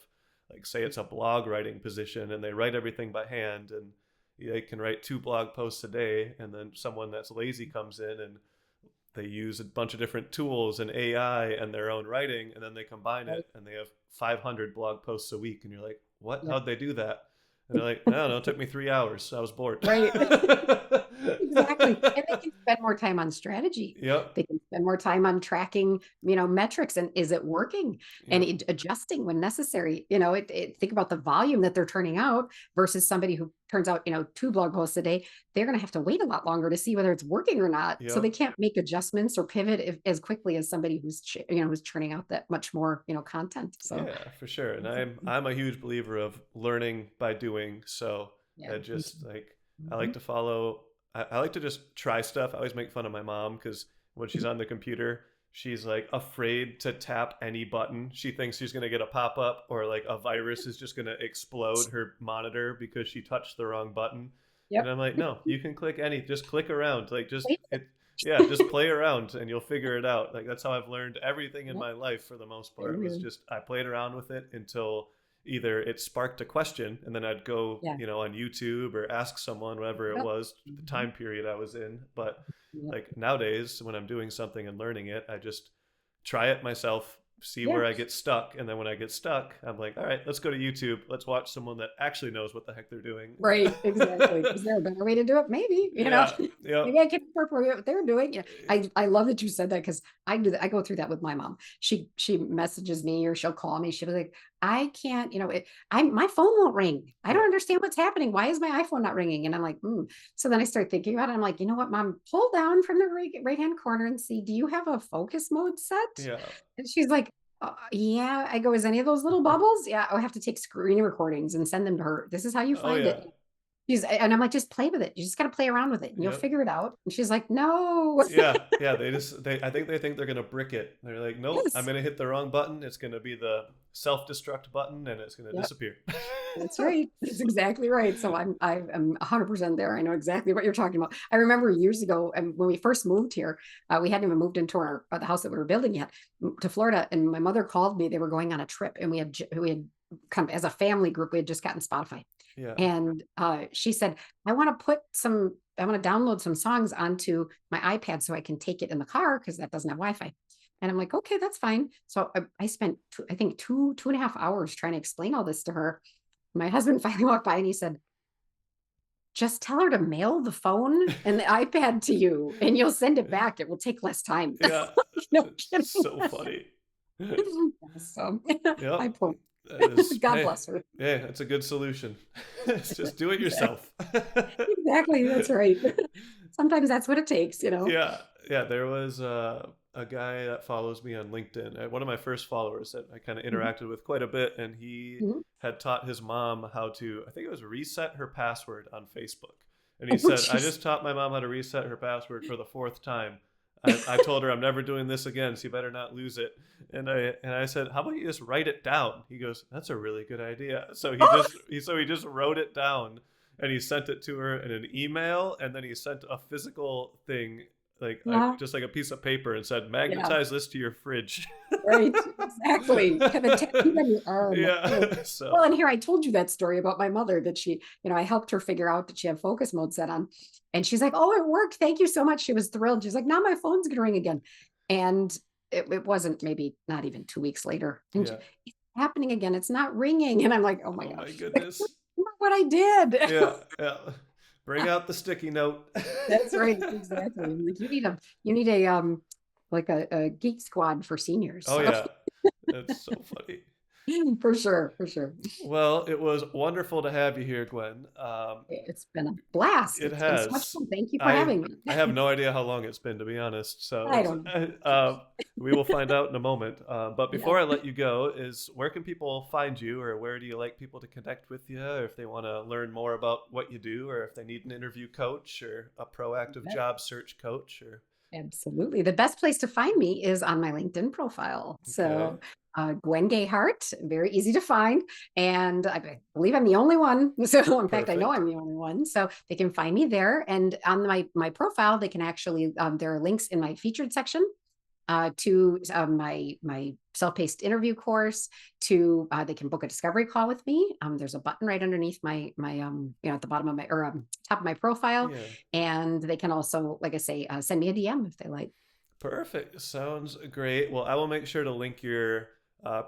like, say it's a blog writing position and they write everything by hand, and they can write 2 blog posts a day, and then someone that's lazy comes in and they use a bunch of different tools and AI and their own writing, and then they combine right, it and they have 500 blog posts a week, and you're like, what? yeah, How'd they do that? And they're like, I don't know, it took me 3 hours, I was bored. right. Exactly. And they can spend more time on strategy. Yep. They can spend more time on tracking, metrics, and is it working, and Yep. adjusting when necessary. Think about the volume that they're turning out versus somebody who turns out, 2 blog posts a day. They're going to have to wait a lot longer to see whether it's working or not. So they Yep. can't make adjustments or pivot as quickly as somebody who's churning out that much more, content. So Yeah, for sure. And I'm a huge believer of learning by doing. So yeah. I just like, I like Mhm. to follow. I like to just try stuff. I always make fun of my mom because when she's on the computer, she's like afraid to tap any button. She thinks she's gonna get a pop up, or like a virus is just gonna explode her monitor because she touched the wrong button. And Yep. I'm like, no, you can click just click around, like just Wait. it. Yeah, just play around and you'll figure it out. Like, that's how I've learned everything in Yep. my life for the most Same part, was here. just I played around with it until either it sparked a question, and then I'd go, Yeah. on YouTube or ask someone, whatever it Yep. was, the Mhm. time period I was in. But Yep. like nowadays, when I'm doing something and learning it, I just try it myself, see Yeah. where I get stuck, and then when I get stuck, I'm like, all right, let's go to YouTube. Let's watch someone that actually knows what the heck they're doing. Right, exactly. Is there a better way to do it? Maybe, Yeah. Yep. maybe I can incorporate what they're doing. Yeah, I love that you said that, because I do that. I go through that with my mom. She messages me or she'll call me. She'll be like, I can't, my phone won't ring. I don't Yep. understand what's happening. Why is my iPhone not ringing? And I'm like, So then I start thinking about it. I'm like, you know what, mom, pull down from the right hand corner and see, do you have a focus mode set? Yeah. And she's like, yeah. I go, is any of those little bubbles? Yeah. I have to take screen recordings and send them to her. This is how you Oh find yeah. it. And I'm like, just play with it. You just got to play around with it and you'll Yep. figure it out. And she's like, no. Yeah, yeah. I think they're gonna brick it. They're like, nope, I'm Yes. gonna hit the wrong button. It's gonna be the self-destruct button, and it's gonna Yep. disappear. That's right. That's exactly right. So I'm 100% there. I know exactly what you're talking about. I remember years ago, and when we first moved here, we hadn't even moved into the house that we were building yet, to Florida. And my mother called me. They were going on a trip, and we had come as a family group. We had just gotten Spotify, Yeah, and she said, I want to download some songs onto my iPad so I can take it in the car because that doesn't have Wi-Fi. And I'm like, okay, that's fine. So I spent, I think, 2.5 hours trying to explain all this to her. My husband finally walked by and he said, just tell her to mail the phone and the iPad to you and you'll send it back. It will take less time. yeah. No It's kidding. so funny. So Yep. I poor, That is, God hey, bless her. yeah, that's a good solution. It's just do it Exactly. yourself. Exactly. That's right. Sometimes that's what it takes. Yeah, yeah. There was a guy that follows me on LinkedIn, one of my first followers that I kind of Mhm. interacted with quite a bit, and he Mhm. had taught his mom how to, I think it was reset her password on Facebook. And he Oh, said, I jeez. just taught my mom how to reset her password for the fourth time. I told her I'm never doing this again, so you better not lose it. And I said, how about you just write it down? He goes, that's a really good idea. So he just wrote it down, and he sent it to her in an email, and then he sent a physical thing, Like I Uh-huh. just like a piece of paper and said, Yeah. magnetize this to your fridge. Right, exactly. Have a tattoo on your arm. Oh. Yeah. Well, So and here I told you that story about my mother that she, I helped her figure out that she had focus mode set on. And she's like, oh, it worked. Thank you so much. She was thrilled. She's like, now my phone's going to ring again. And it wasn't maybe not even 2 weeks later. And yeah. it's happening again. It's not ringing. And I'm like, oh my Oh my gosh, like, goodness. look what I did. Yeah. Yeah. Bring out the sticky note. That's right. Exactly. Like you need a like a geek squad for seniors. Oh So yeah. That's so funny. for sure, for sure. Well, it was wonderful to have you here, Gwen. It's been a blast. It It's been so much has. fun. Thank you for I having I have me. no idea how long it's been, to be honest. So I it's don't know. we will find out in a moment. But Yeah. before I let you go, is where can people find you, or where do you like people to connect with you, or if they want to learn more about what you do, or if they need an interview coach or a proactive job search coach, or Absolutely. The best place to find me is on my LinkedIn profile. okay, So, Gwen Gayhart, very easy to find. And I believe I'm the only one. So, in fact, I know perfect. I'm the only one. So, they can find me there. And on my profile, they can actually, there are links in my featured section to my self-paced interview course. To they can book a discovery call with me. There's a button right underneath my at the bottom of my or top of my profile, Yeah. and they can also, like I say, send me a DM if they like. Perfect. Sounds great. Well, I will make sure to link your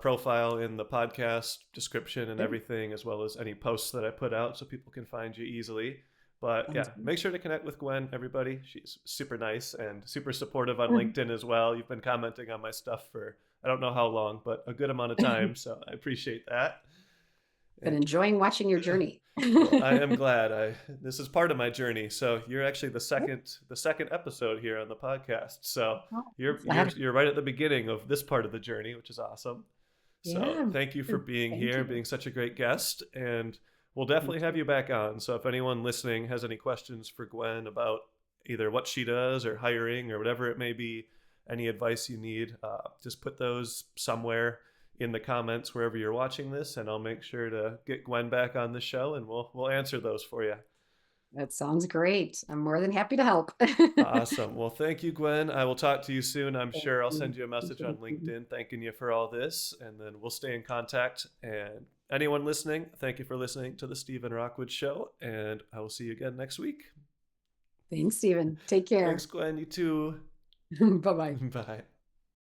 profile in the podcast description and Good. everything, as well as any posts that I put out so people can find you easily. But Sounds yeah, good. make sure to connect with Gwen, everybody. She's super nice and super supportive on Mhm. LinkedIn as well. You've been commenting on my stuff for I don't know how long, but a good amount of time. So I appreciate that. Been And enjoying watching your journey. well, I am glad. This is part of my journey. So you're actually the second episode here on the podcast. So you're right at the beginning of this part of the journey, which is awesome. So Yeah. thank you for being Thank here and you. being such a great guest. And we'll Thank definitely have you. you back on. So if anyone listening has any questions for Gwen about either what she does or hiring or whatever it may be, any advice you need, just put those somewhere in the comments wherever you're watching this, and I'll make sure to get Gwen back on the show, and we'll answer those for you. That sounds great. I'm more than happy to help. Awesome. Well, thank you, Gwen. I will talk to you soon. I'm Thank sure I'll you. send you a message on Thank you. LinkedIn thanking you for all this, and then we'll stay in contact. And anyone listening, thank you for listening to the Stephen Rockwood Show, and I will see you again next week. Thanks, Stephen. Take Thanks, care. Gwen. You too. Bye bye. Bye.